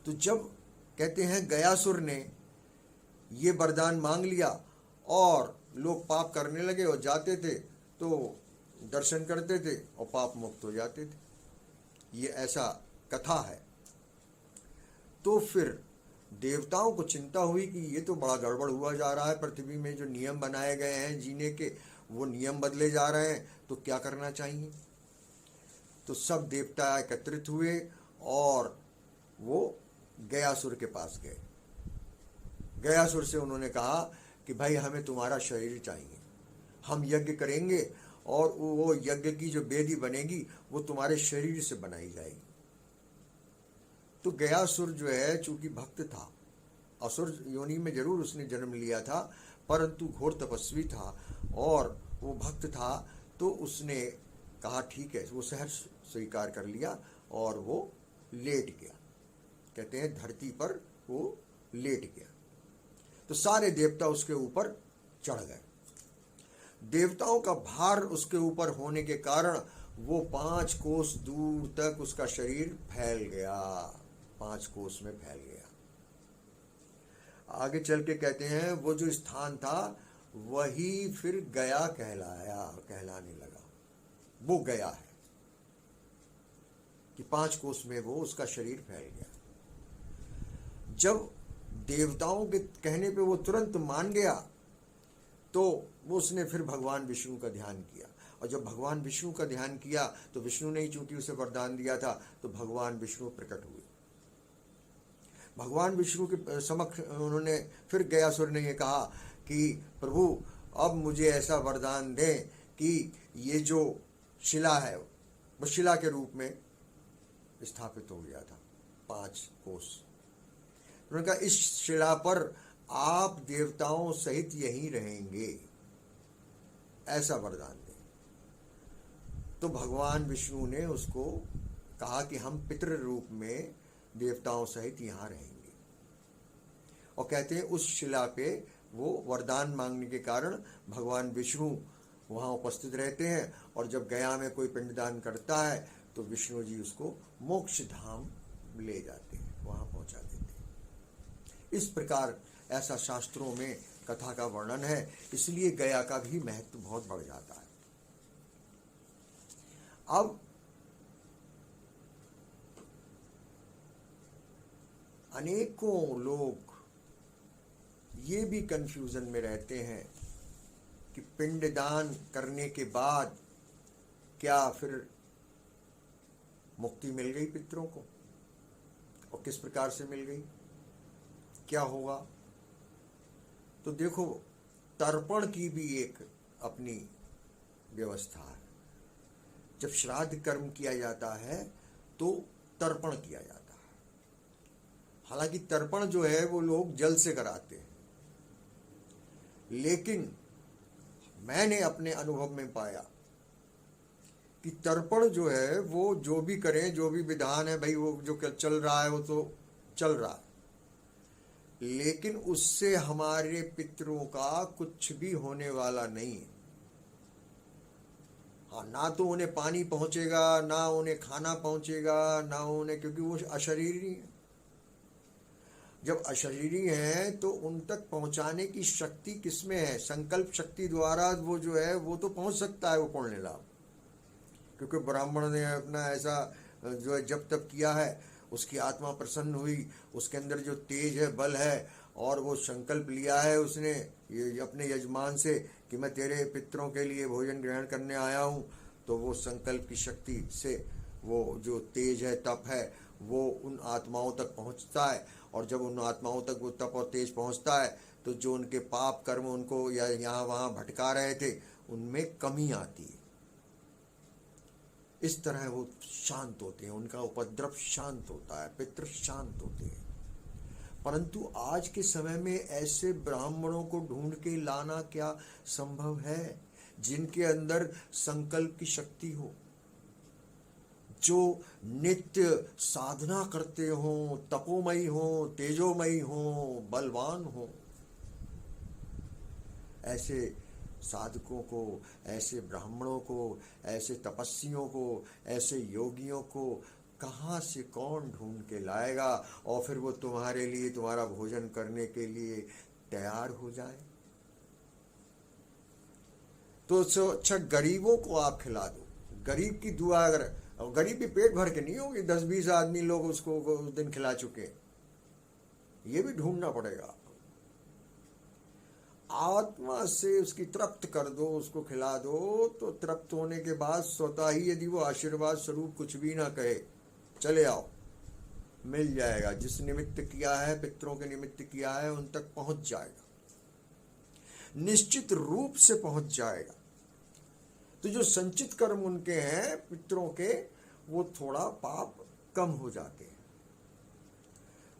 तो जब कहते हैं गयासुर ने ये वरदान मांग लिया और लोग पाप करने लगे और जाते थे तो दर्शन करते थे और पाप मुक्त हो जाते थे, ये ऐसा कथा है। तो फिर देवताओं को चिंता हुई कि ये तो बड़ा गड़बड़ हुआ जा रहा है, पृथ्वी में जो नियम बनाए गए हैं जीने के वो नियम बदले जा रहे हैं, तो क्या करना चाहिए। तो सब देवता एकत्रित हुए और वो गयासुर के पास गए। गयासुर से उन्होंने कहा कि भाई हमें तुम्हारा शरीर चाहिए, हम यज्ञ करेंगे और वो यज्ञ की जो वेदी बनेगी वो तुम्हारे शरीर से बनाई जाएगी। तो गयासुर जो है चूंकि भक्त था, असुर योनि में जरूर उसने जन्म लिया था, परंतु घोर तपस्वी था और वो भक्त था, तो उसने कहा ठीक है, वो सहर्ष स्वीकार कर लिया और वो लेट गया। कहते हैं धरती पर वो लेट गया, तो सारे देवता उसके ऊपर चढ़ गए। देवताओं का भार उसके ऊपर होने के कारण वो 5 कोस दूर तक उसका शरीर फैल गया, 5 कोस में फैल गया। आगे चल के कहते हैं वो जो स्थान था वही फिर गया कहलाने लगा। वो गया है कि 5 कोस में वो उसका शरीर फैल गया। जब देवताओं के कहने पे वो तुरंत मान गया तो वो उसने फिर भगवान विष्णु का ध्यान किया, और जब भगवान विष्णु का ध्यान किया तो विष्णु ने ही चूंकि उसे वरदान दिया था, तो भगवान विष्णु प्रकट हुए। भगवान विष्णु के समक्ष उन्होंने फिर गयासुर ने ये कहा कि प्रभु अब मुझे ऐसा वरदान दें कि ये जो शिला है वो शिला के रूप में स्थापित हो गया था, 5 कोस। उन्होंने कहा इस शिला पर आप देवताओं सहित यहीं रहेंगे, ऐसा वरदान दे। तो भगवान विष्णु ने उसको कहा कि हम पितृ रूप में देवताओं सहित यहाँ रहेंगे। और कहते हैं उस शिला पे वो वरदान मांगने के कारण भगवान विष्णु वहाँ उपस्थित रहते हैं, और जब गया में कोई पिंडदान करता है तो विष्णु जी उसको मोक्ष धाम ले जाते हैं, वहाँ पहुँचा देते हैं। इस प्रकार ऐसा शास्त्रों में कथा का वर्णन है, इसलिए गया का भी महत्व बहुत बढ़ जाता है। अब अनेकों लोग ये भी कंफ्यूजन में रहते हैं कि पिंडदान करने के बाद क्या फिर मुक्ति मिल गई पितरों को, और किस प्रकार से मिल गई, क्या होगा। तो देखो, तर्पण की भी एक अपनी व्यवस्था है। जब श्राद्ध कर्म किया जाता है तो तर्पण किया जाता है। हालांकि तर्पण जो है वो लोग जल से कराते हैं, लेकिन मैंने अपने अनुभव में पाया कि तर्पण जो है वो जो भी करें, जो भी विधान है भाई, वो जो चल रहा है वो तो चल रहा है, लेकिन उससे हमारे पितरों का कुछ भी होने वाला नहीं है। हाँ, ना तो उन्हें पानी पहुंचेगा, ना उन्हें खाना पहुंचेगा, ना उन्हें, क्योंकि वो अशरीरी है। जब अशरीरी हैं तो उन तक पहुंचाने की शक्ति किसमें है? संकल्प शक्ति द्वारा वो जो है वो तो पहुंच सकता है वो पुण्य लाभ, क्योंकि ब्राह्मण ने अपना ऐसा जो है जब तब किया है, उसकी आत्मा प्रसन्न हुई, उसके अंदर जो तेज है, बल है, और वो संकल्प लिया है उसने ये अपने यजमान से कि मैं तेरे पितरों के लिए भोजन ग्रहण करने आया हूँ, तो वो संकल्प की शक्ति से वो जो तेज है, तप है, वो उन आत्माओं तक पहुँचता है। और जब उन आत्माओं तक वो तप और तेज पहुँचता है तो जो उनके पाप कर्म उनको या यहाँ वहाँ भटका रहे थे उनमें कमी आती है। इस तरह वो शांत होते हैं, उनका उपद्रव शांत होता है, पितृ शांत होते हैं। परंतु आज के समय में ऐसे ब्राह्मणों को ढूंढ के लाना क्या संभव है जिनके अंदर संकल्प की शक्ति हो, जो नित्य साधना करते हों, तपोमयी हों, तेजोमयी हों, बलवान हों। ऐसे साधकों को, ऐसे ब्राह्मणों को, ऐसे तपस्वियों को, ऐसे योगियों को कहाँ से कौन ढूंढ के लाएगा, और फिर वो तुम्हारे लिए, तुम्हारा भोजन करने के लिए तैयार हो जाए। तो अच्छा गरीबों को आप खिला दो, गरीब की दुआ, अगर गरीब भी पेट भर के नहीं होगी, 10-20 आदमी लोग उसको उस दिन खिला चुके, ये भी ढूंढना पड़ेगा। आत्मा से उसकी तृप्त कर दो, उसको खिला दो, तो तृप्त होने के बाद स्वतः ही यदि वो आशीर्वाद स्वरूप कुछ भी ना कहे, चले आओ, मिल जाएगा। जिस निमित्त किया है, पितरों के निमित्त किया है, उन तक पहुंच जाएगा, निश्चित रूप से पहुंच जाएगा। तो जो संचित कर्म उनके हैं पितरों के, वो थोड़ा पाप कम हो जाते हैं।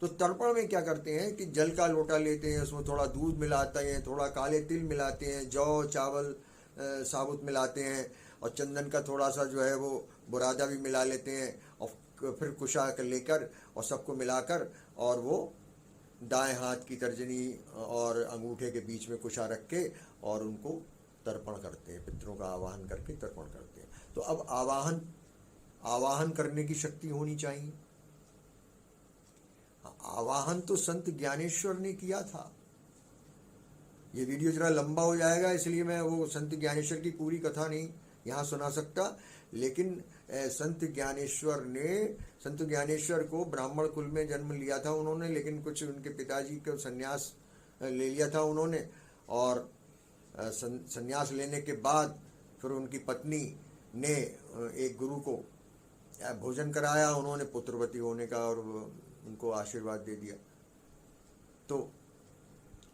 तो तर्पण में क्या करते हैं कि जल का लोटा लेते हैं, उसमें थोड़ा दूध मिलाते हैं, थोड़ा काले तिल मिलाते हैं, जौ चावल साबुत मिलाते हैं, और चंदन का थोड़ा सा जो है वो बुरादा भी मिला लेते हैं, और फिर कुशा लेकर और सबको मिलाकर, और वो दाएं हाथ की तर्जनी और अंगूठे के बीच में कुशा रख के और उनको तर्पण करते हैं, पितरों का आवाहन करके तर्पण करते हैं। तो अब आवाहन करने की शक्ति होनी चाहिए। आवाहन तो संत ज्ञानेश्वर ने किया था। ये वीडियो जरा लंबा हो जाएगा, इसलिए मैं वो संत ज्ञानेश्वर की पूरी कथा नहीं यहाँ सुना सकता, लेकिन संत ज्ञानेश्वर को ब्राह्मण कुल में जन्म लिया था उन्होंने, लेकिन कुछ उनके पिताजी को संन्यास ले लिया था उन्होंने, और संन्यास लेने के बाद फिर उनकी पत्नी ने एक गुरु को भोजन कराया, उन्होंने पुत्रवती होने का और उनको आशीर्वाद दे दिया। तो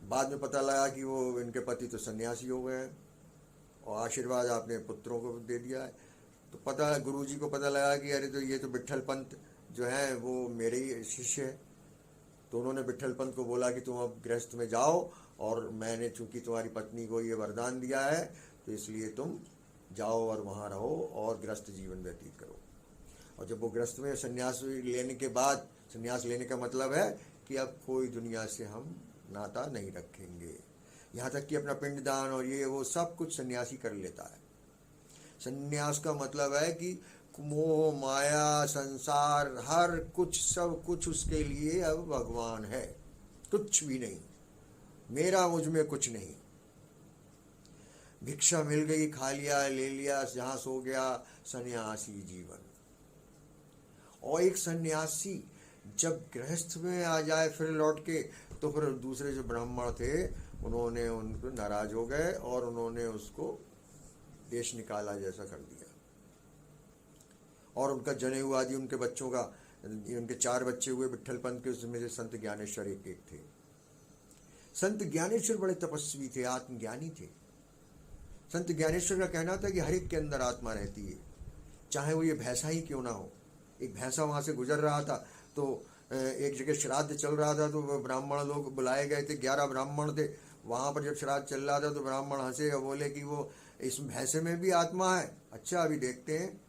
बाद में पता लगा कि वो इनके पति तो सन्यासी हो गए हैं और आशीर्वाद आपने पुत्रों को दे दिया है। तो पता गुरुजी को पता लगा कि अरे तो ये तो विट्ठल पंत जो हैं वो मेरे ही शिष्य हैं। तो उन्होंने विट्ठल पंत को बोला कि तुम अब गृहस्थ में जाओ, और मैंने चूंकि तुम्हारी पत्नी को ये वरदान दिया है तो इसलिए तुम जाओ और वहाँ रहो और गृहस्थ जीवन व्यतीत करो। और जब वो गृहस्थ में संन्यास लेने के बाद, संन्यास लेने का मतलब है कि अब कोई दुनिया से हम नाता नहीं रखेंगे, यहाँ तक कि अपना पिंडदान और ये वो सब कुछ सन्यासी कर लेता है। संन्यास का मतलब है कि मोह माया संसार हर कुछ सब कुछ उसके लिए अब भगवान है, कुछ भी नहीं, मेरा मुझ में कुछ नहीं। भिक्षा मिल गई, खा लिया, ले लिया, जहां सो गया, सन्यासी जीवन। और एक सन्यासी जब गृहस्थ में आ जाए फिर लौट के, तो फिर दूसरे जो ब्राह्मण थे उन्होंने उनको नाराज हो गए और उन्होंने उसको देश निकाला जैसा कर दिया। और उनका जनेऊ आदि उनके बच्चों का, उनके 4 बच्चे हुए विट्ठल पंत के, उसमें से संत ज्ञानेश्वर एक थे। संत ज्ञानेश्वर बड़े तपस्वी थे, आत्मज्ञानी थे। संत ज्ञानेश्वर का कहना था कि हर एक के अंदर आत्मा रहती है, चाहे वो ये भैंसा ही क्यों ना हो। एक भैंसा वहां से गुजर रहा था, तो एक जगह श्राद्ध चल रहा था, तो ब्राह्मण लोग बुलाए गए थे, 11 ब्राह्मण थे। वहां पर जब श्राद्ध चल रहा था तो ब्राह्मण हंसे और बोले कि वो इस भैंसे में भी आत्मा है, अच्छा अभी देखते हैं।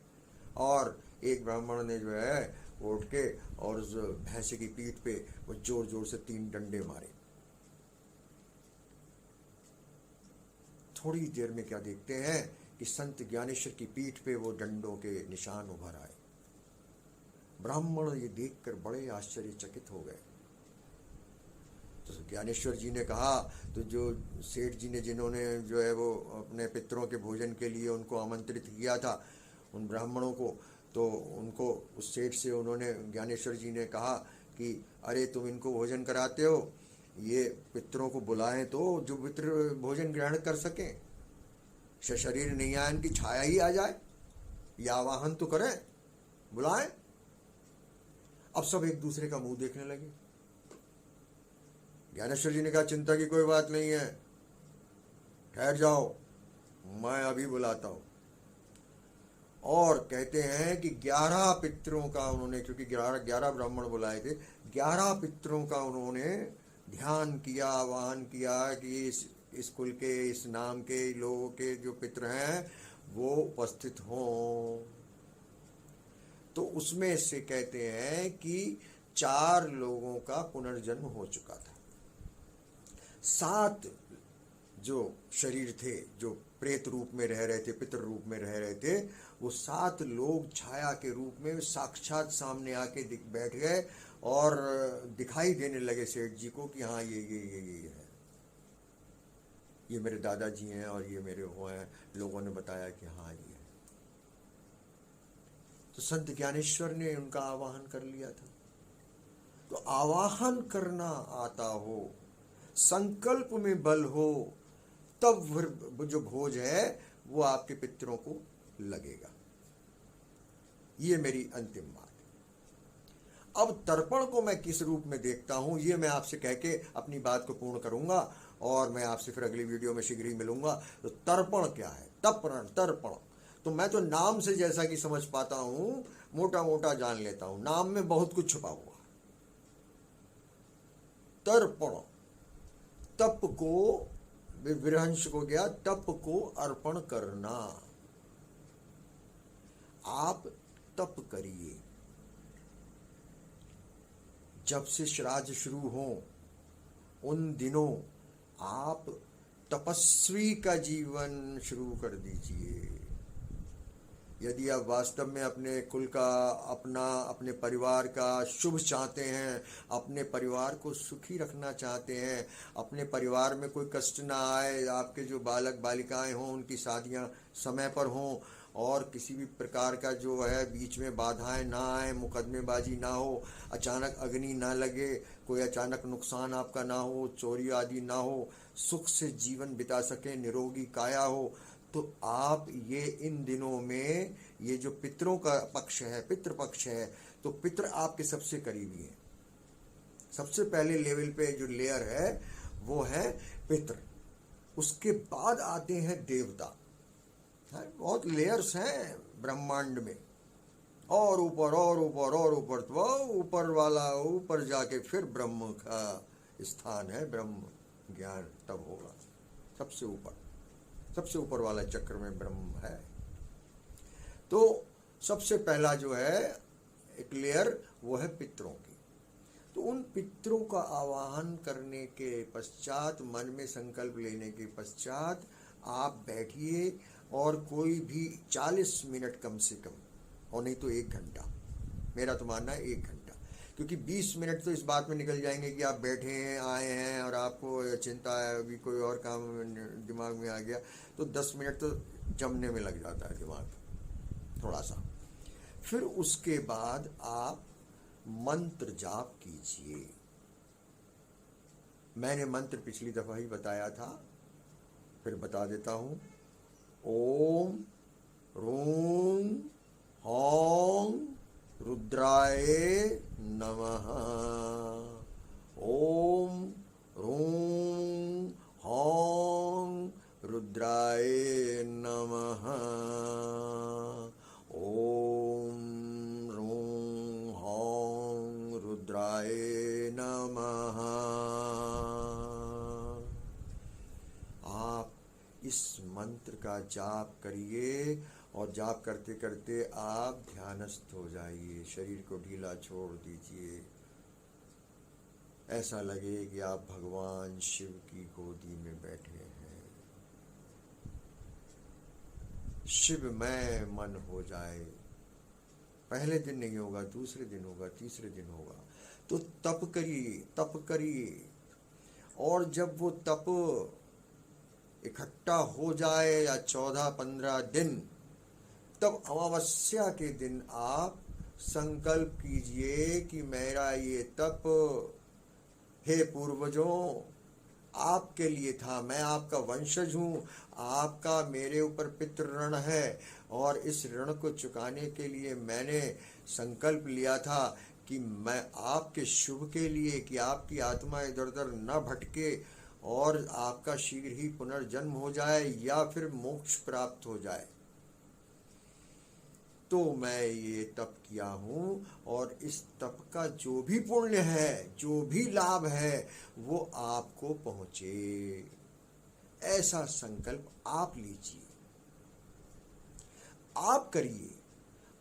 और एक ब्राह्मण ने जो है उठ के और उस भैंसे की पीठ पे वो जोर जोर से 3 डंडे मारे। थोड़ी देर में क्या देखते हैं कि संत ज्ञानेश्वर की पीठ पे वो डंडों के निशान उभर आए। ब्राह्मण ये देखकर बड़े आश्चर्यचकित हो गए। तो ज्ञानेश्वर जी ने कहा, तो जो सेठ जी ने जिन्होंने जो है वो अपने पितरों के भोजन के लिए उनको आमंत्रित किया था उन ब्राह्मणों को, तो उनको उस सेठ से उन्होंने, ज्ञानेश्वर जी ने कहा कि अरे तुम इनको भोजन कराते हो, ये पितरों को बुलाएं तो जो पितर भोजन ग्रहण कर सकें, शरीर नहीं आए इनकी छाया ही आ जाए, या आवाहन तो करें, बुलाएं। अब सब एक दूसरे का मुंह देखने लगे। ज्ञानेश्वर जी ने कहा चिंता की कोई बात नहीं है, ठहर जाओ, मैं अभी बुलाता हूं। और कहते हैं कि 11 पितरों का उन्होंने, क्योंकि 11 ब्राह्मण बुलाए थे, 11 पितरों का उन्होंने ध्यान किया, आह्वान किया कि इस कुल के, इस नाम के लोगों के जो पितर हैं वो उपस्थित हों। तो उसमें से कहते हैं कि 4 लोगों का पुनर्जन्म हो चुका था। 7 जो शरीर थे, जो प्रेत रूप में रह रहे थे, पितर रूप में रह रहे थे, वो 7 लोग छाया के रूप में साक्षात सामने आके बैठ गए और दिखाई देने लगे सेठ जी को कि हाँ ये है, ये मेरे दादाजी हैं और ये मेरे वो हैं। लोगों ने बताया कि हाँ ये है। तो संत ज्ञानेश्वर ने उनका आवाहन कर लिया था। तो आवाहन करना आता हो, संकल्प में बल हो, तब जो भोज है वो आपके पितरों को लगेगा। ये मेरी अंतिम बात है। अब तर्पण को मैं किस रूप में देखता हूं, ये मैं आपसे कह के अपनी बात को पूर्ण करूंगा और मैं आपसे फिर अगली वीडियो में शीघ्र ही मिलूंगा। तो तर्पण क्या है? तर्पण तो मैं तो नाम से जैसा कि समझ पाता हूं, मोटा मोटा जान लेता हूं, नाम में बहुत कुछ छुपा हुआ। तर्पण, तप को, विरहंश को गया, तप को अर्पण करना। आप तप करिए। जब से श्राद्ध शुरू हो उन दिनों आप तपस्वी का जीवन शुरू कर दीजिए। यदि आप वास्तव में अपने कुल का, अपने परिवार का शुभ चाहते हैं, अपने परिवार को सुखी रखना चाहते हैं, अपने परिवार में कोई कष्ट ना आए, आपके जो बालक बालिकाएं हों उनकी शादियां समय पर हों और किसी भी प्रकार का जो है बीच में बाधाएं ना आए, मुकदमेबाजी ना हो, अचानक अग्नि ना लगे, कोई अचानक नुकसान आपका ना हो, चोरी आदि ना हो, सुख से जीवन बिता सकें, निरोगी काया हो, तो आप ये इन दिनों में ये जो पितरों का पक्ष है, पितृ पक्ष है, तो पितृ आपके सबसे करीबी है। सबसे पहले लेवल पे जो लेयर है वो है पितृ, उसके बाद आते हैं देवता। बहुत लेयर्स हैं ब्रह्मांड में, और ऊपर और ऊपर और ऊपर, तो ऊपर वाला ऊपर जाके फिर ब्रह्म का स्थान है, ब्रह्म ज्ञान तब होगा। सबसे ऊपर वाला चक्र में ब्रह्म है। तो सबसे पहला जो है एक लेयर वो है पितरों की। तो उन पितरों का आवाहन करने के पश्चात, मन में संकल्प लेने के पश्चात आप बैठिए और कोई भी 40 मिनट कम से कम, और नहीं तो 1 घंटा, मेरा तो मानना है 1 घंटा, क्योंकि 20 मिनट तो इस बात में निकल जाएंगे कि आप बैठे हैं, आए हैं और आपको चिंता है, अभी कोई और काम दिमाग में आ गया, तो 10 मिनट तो जमने में लग जाता है दिमाग थोड़ा सा। फिर उसके बाद आप मंत्र जाप कीजिए। मैंने मंत्र पिछली दफा ही बताया था, फिर बता देता हूँ। ओम रूम हौं रुद्राय नमः। ओम रूम हौं रुद्राय नमः। ओम रूम हौं रुद्राय नमः। आप इस मंत्र का जाप करिए और जाप करते करते आप ध्यानस्थ हो जाइए, शरीर को ढीला छोड़ दीजिए। ऐसा लगे कि आप भगवान शिव की गोदी में बैठे हैं। शिवमय मन हो जाए। पहले दिन नहीं होगा, दूसरे दिन होगा, तीसरे दिन होगा, तो तप करिए। और जब वो तप इकट्ठा हो जाए या 14-15 दिन, तब अमावस्या के दिन आप संकल्प कीजिए कि मेरा ये तप हे पूर्वजों आपके लिए था, मैं आपका वंशज हूँ, आपका मेरे ऊपर पितृ ऋण है, और इस ऋण को चुकाने के लिए मैंने संकल्प लिया था कि मैं आपके शुभ के लिए, कि आपकी आत्मा इधर उधर न भटके और आपका शीघ्र ही पुनर्जन्म हो जाए या फिर मोक्ष प्राप्त हो जाए, तो मैं ये तप किया हूँ, और इस तप का जो भी पुण्य है, जो भी लाभ है, वो आपको पहुँचे। ऐसा संकल्प आप लीजिए, आप करिए।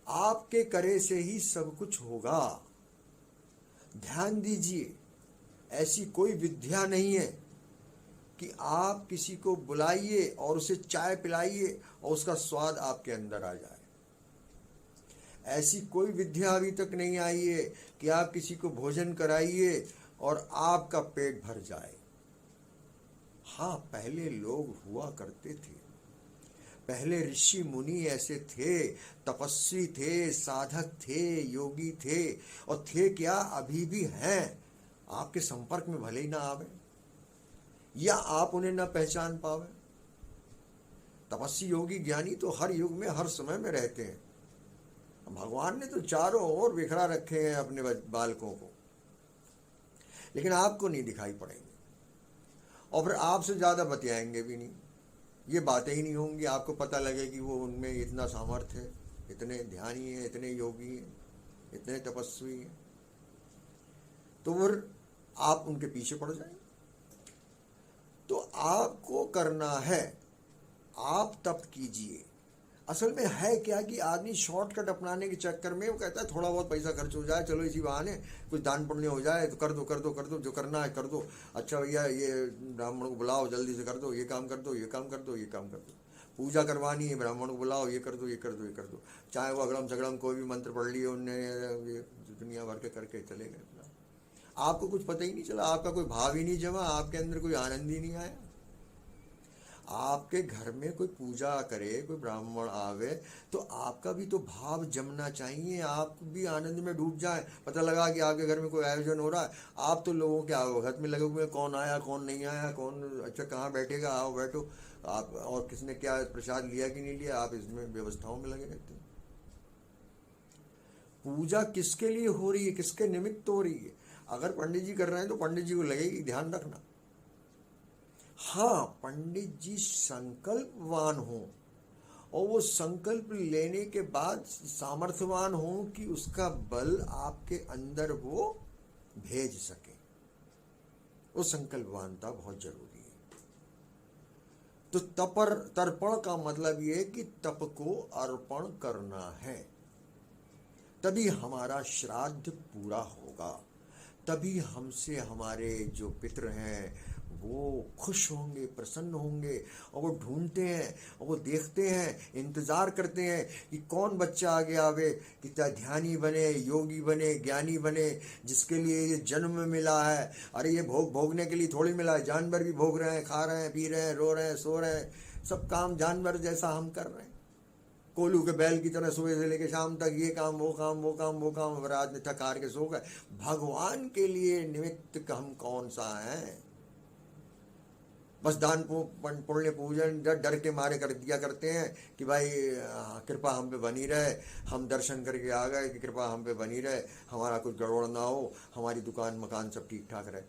आपके करे से ही सब कुछ होगा। ध्यान दीजिए, ऐसी कोई विद्या नहीं है कि आप किसी को बुलाइए और उसे चाय पिलाइए और उसका स्वाद आपके अंदर आ जाए। ऐसी कोई विद्या अभी तक नहीं आई है कि आप किसी को भोजन कराइए और आपका पेट भर जाए। हाँ, पहले लोग हुआ करते थे, पहले ऋषि मुनि ऐसे थे, तपस्वी थे, साधक थे, योगी थे, और थे क्या, अभी भी हैं। आपके संपर्क में भले ही ना आवे या आप उन्हें ना पहचान पावे। तपस्वी योगी ज्ञानी तो हर युग में हर समय में रहते हैं। भगवान ने तो चारों ओर बिखरा रखे हैं अपने बालकों को, लेकिन आपको नहीं दिखाई पड़ेंगे, और फिर आपसे ज़्यादा बतियाएंगे भी नहीं। ये बातें ही नहीं होंगी, आपको पता लगे कि वो उनमें इतना सामर्थ्य है, इतने ध्यानी हैं, इतने योगी हैं, इतने तपस्वी हैं, तो फिर आप उनके पीछे पड़ जाएंगे। तो आपको करना है, आप तप कीजिए। असल में है क्या कि आदमी शॉर्टकट अपनाने के चक्कर में वो कहता है थोड़ा बहुत पैसा खर्च हो जाए, चलो इसी बहाने कुछ दान पुण्य हो जाए, तो कर दो, जो करना है कर दो। अच्छा भैया, ये ब्राह्मण को बुलाओ, जल्दी से कर दो, ये काम कर दो, ये काम कर दो, ये काम कर दो। पूजा करवानी है, ब्राह्मण को बुलाओ, ये कर दो, ये कर दो, ये कर दो। चाहे वो अगड़म सगड़म कोई भी मंत्र पढ़ लिए उनने, ये दुनिया भर के करके चले गए। आपको कुछ पता ही नहीं चला, आपका कोई भाव ही नहीं जमा, आपके अंदर कोई आनंद ही नहीं आया। आपके घर में कोई पूजा करे, कोई ब्राह्मण आवे, तो आपका भी तो भाव जमना चाहिए, आप भी आनंद में डूब जाए। पता लगा कि आपके घर में कोई आयोजन हो रहा है, आप तो लोगों के आवगत में लगे हुए, कौन आया कौन नहीं आया, कौन अच्छा कहाँ बैठेगा, आओ बैठो आप, और किसने क्या प्रसाद लिया कि नहीं लिया, आप इसमें व्यवस्थाओं में लगे रहते हैं। पूजा किसके लिए हो रही है, किसके निमित्त हो रही है? अगर पंडित जी कर रहे हैं तो पंडित जी को लगेगी, ध्यान रखना। हाँ, पंडित जी संकल्पवान हो और वो संकल्प लेने के बाद सामर्थ्यवान हो कि उसका बल आपके अंदर वो भेज सके। वो संकल्पवानता बहुत जरूरी है। तो तर्पण का मतलब ये है कि तप को अर्पण करना है, तभी हमारा श्राद्ध पूरा होगा, तभी हमसे हमारे जो पितृ हैं वो खुश होंगे, प्रसन्न होंगे, और वो ढूंढते हैं और वो देखते हैं, इंतज़ार करते हैं कि कौन बच्चा आगे आवे, कि ध्यानी बने, योगी बने, ज्ञानी बने, जिसके लिए ये जन्म मिला है। अरे ये भोगने के लिए थोड़ी मिला है, जानवर भी भोग रहे हैं, खा रहे हैं, पी रहे हैं, रो रहे हैं, सो रहे हैं, सब काम जानवर जैसा हम कर रहे हैं। कोलू के बैल की तरह सुबह से लेकर शाम तक ये काम वो काम वो काम वो काम, रात में थक हार के सो गए। भगवान के लिए निमित्त हम कौन सा हैं? बस दान पुण्य पूजन डर के मारे कर दिया करते हैं कि भाई कृपा हम पे बनी रहे, हम दर्शन करके आ गए कि कृपा हम पे बनी रहे, हमारा कुछ गड़बड़ ना हो, हमारी दुकान मकान सब ठीक ठाक रहे।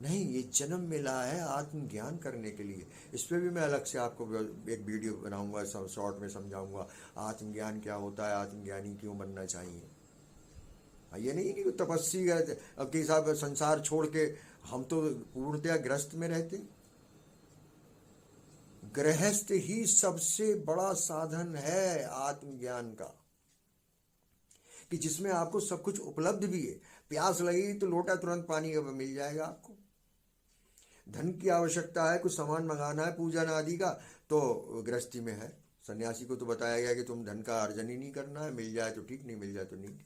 नहीं, ये जन्म मिला है आत्मज्ञान करने के लिए। इस पर भी मैं अलग से आपको एक वीडियो बनाऊंगा, शॉर्ट में समझाऊंगा आत्मज्ञान क्या होता है, आत्मज्ञानी क्यों बनना चाहिए। ये नहीं कि तपस्वी गए अब कि साहब संसार छोड़ के, हम तो पूर्णतया गृहस्थ में रहते। गृहस्थ ही सबसे बड़ा साधन है आत्मज्ञान का, कि जिसमें आपको सब कुछ उपलब्ध भी है। प्यास लगी तो लोटा तुरंत पानी का मिल जाएगा आपको। धन की आवश्यकता है, कुछ सामान मंगाना है पूजन आदि का, तो गृहस्थी में है। सन्यासी को तो बताया गया कि तुम धन का अर्जन ही नहीं करना है, मिल जाए तो ठीक, नहीं मिल जाए तो नहीं।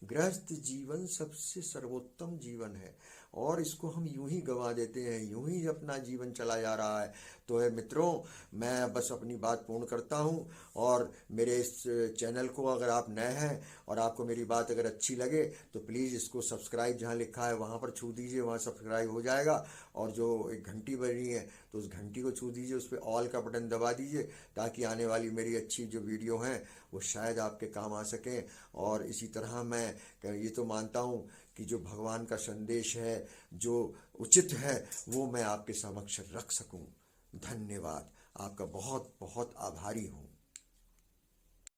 गृहस्थ जीवन सबसे सर्वोत्तम जीवन है, और इसको हम यूं ही गंवा देते हैं, यूं ही अपना जीवन चला जा रहा है। तो है मित्रों, मैं बस अपनी बात पूर्ण करता हूं, और मेरे इस चैनल को अगर आप नए हैं और आपको मेरी बात अगर अच्छी लगे तो प्लीज़ इसको सब्सक्राइब, जहां लिखा है वहां पर छू दीजिए, वहां सब्सक्राइब हो जाएगा। और जो एक घंटी बनी है तो उस घंटी को छू दीजिए, उस पर ऑल का बटन दबा दीजिए, ताकि आने वाली मेरी अच्छी जो वीडियो हैं वो शायद आपके काम आ सकें। और इसी तरह मैं ये तो मानता हूँ कि जो भगवान का संदेश है, जो उचित है, वो मैं आपके समक्ष रख सकूं। धन्यवाद, आपका बहुत बहुत आभारी हूँ।